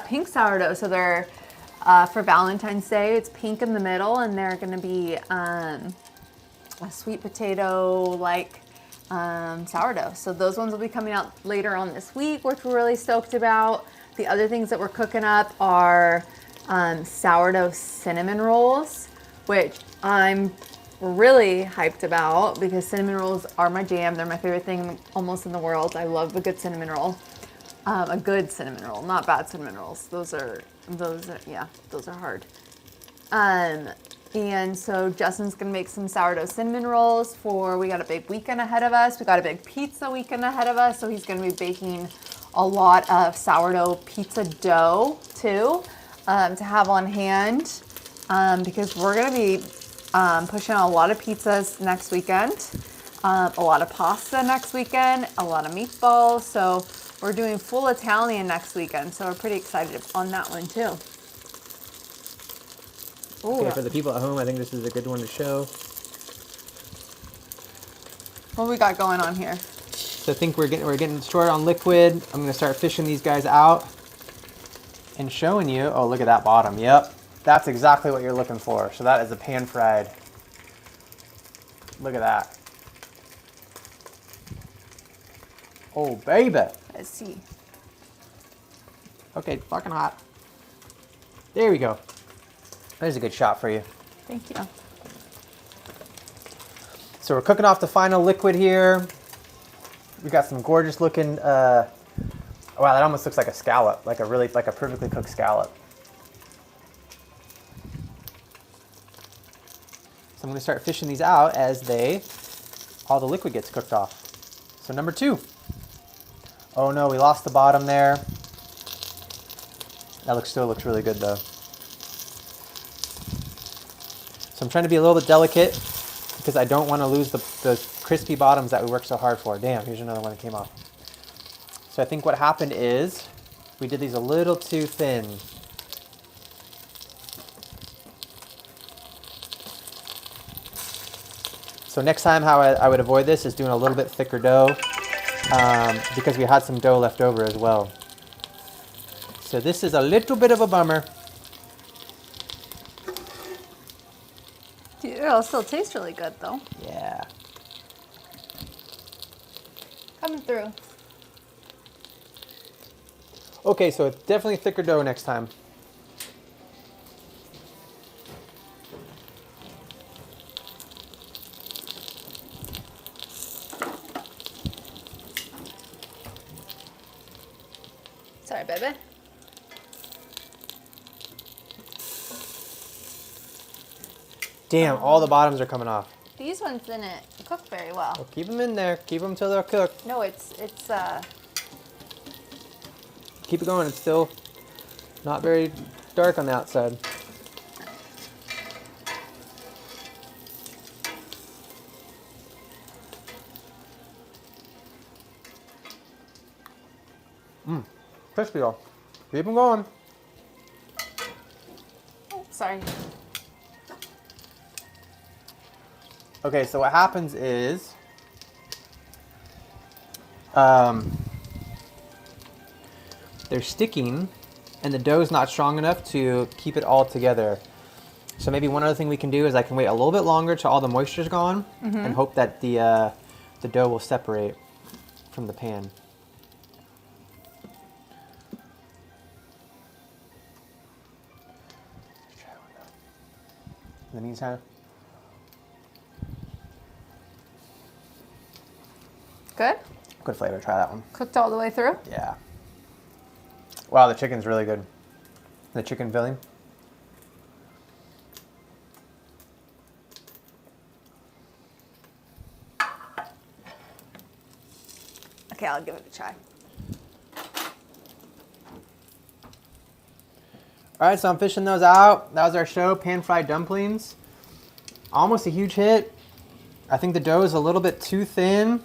pink sourdough. So they're for Valentine's Day. It's pink in the middle, and they're going to be a sweet potato-like sourdough. So those ones will be coming out later on this week, which we're really stoked about. The other things that we're cooking up are sourdough cinnamon rolls, which I'm really hyped about because cinnamon rolls are my jam. They're my favorite thing almost in the world. I love a good cinnamon roll. A good cinnamon roll, not bad cinnamon rolls. Those are hard. And so Justin's gonna make some sourdough cinnamon rolls we got a big weekend ahead of us. We got a big pizza weekend ahead of us. So he's gonna be baking a lot of sourdough pizza dough too, to have on hand, because we're gonna be pushing a lot of pizzas next weekend, a lot of pasta next weekend, a lot of meatballs. So we're doing full Italian next weekend. So we're pretty excited on that one too. Ooh. Okay, for the people at home, I think this is a good one to show. What we got going on here? So I think we're getting short on liquid. I'm gonna start fishing these guys out and showing you. Oh, look at that bottom. Yep, that's exactly what you're looking for. So that is a pan fried. Look at that. Oh, baby. Let's see. Okay, fucking hot. There we go. There's a good shot for you. Thank you. So we're cooking off the final liquid here. We got some gorgeous looking, wow, that almost looks like a scallop, like a perfectly cooked scallop. So I'm gonna start fishing these out as all the liquid gets cooked off. So number 2. Oh no, we lost the bottom there. That still looks really good though. So I'm trying to be a little bit delicate because I don't want to lose the crispy bottoms that we worked so hard for. Damn, here's another one that came off. So I think what happened is we did these a little too thin. So next time how I would avoid this is doing a little bit thicker dough, because we had some dough left over as well. So this is a little bit of a bummer. It'll still taste really good though. Yeah. Coming through. Okay, so it's definitely thicker dough next time. Sorry, baby. Damn, all the bottoms are coming off. These ones didn't cook very well. Well, keep them in there. Keep them till they're cooked. No, it's Keep it going. It's still not very dark on the outside. Crispy though. Keep them going. oh, sorry. Okay, so what happens is, they're sticking, and the dough's not strong enough to keep it all together. So maybe one other thing we can do is I can wait a little bit longer till all the moisture's gone, and hope that the dough will separate from the pan. In the meantime. Good? Good flavor, try that one. Cooked all the way through? Yeah. Wow, the chicken's really good. The chicken filling. Okay, I'll give it a try. All right, so I'm fishing those out. That was our show, pan-fried dumplings. Almost a huge hit. I think the dough is a little bit too thin.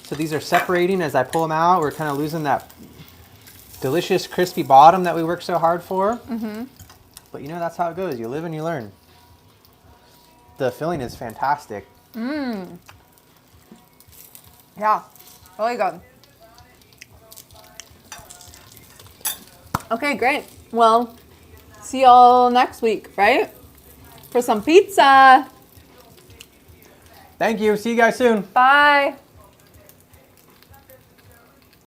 So these are separating as I pull them out. We're kind of losing that delicious crispy bottom that we worked so hard for. Mm-hmm. But you know, that's how it goes. You live and you learn. The filling is fantastic. Mmm. Yeah, really good. Okay, great. Well, see y'all next week, right? For some pizza. Thank you. See you guys soon. Bye.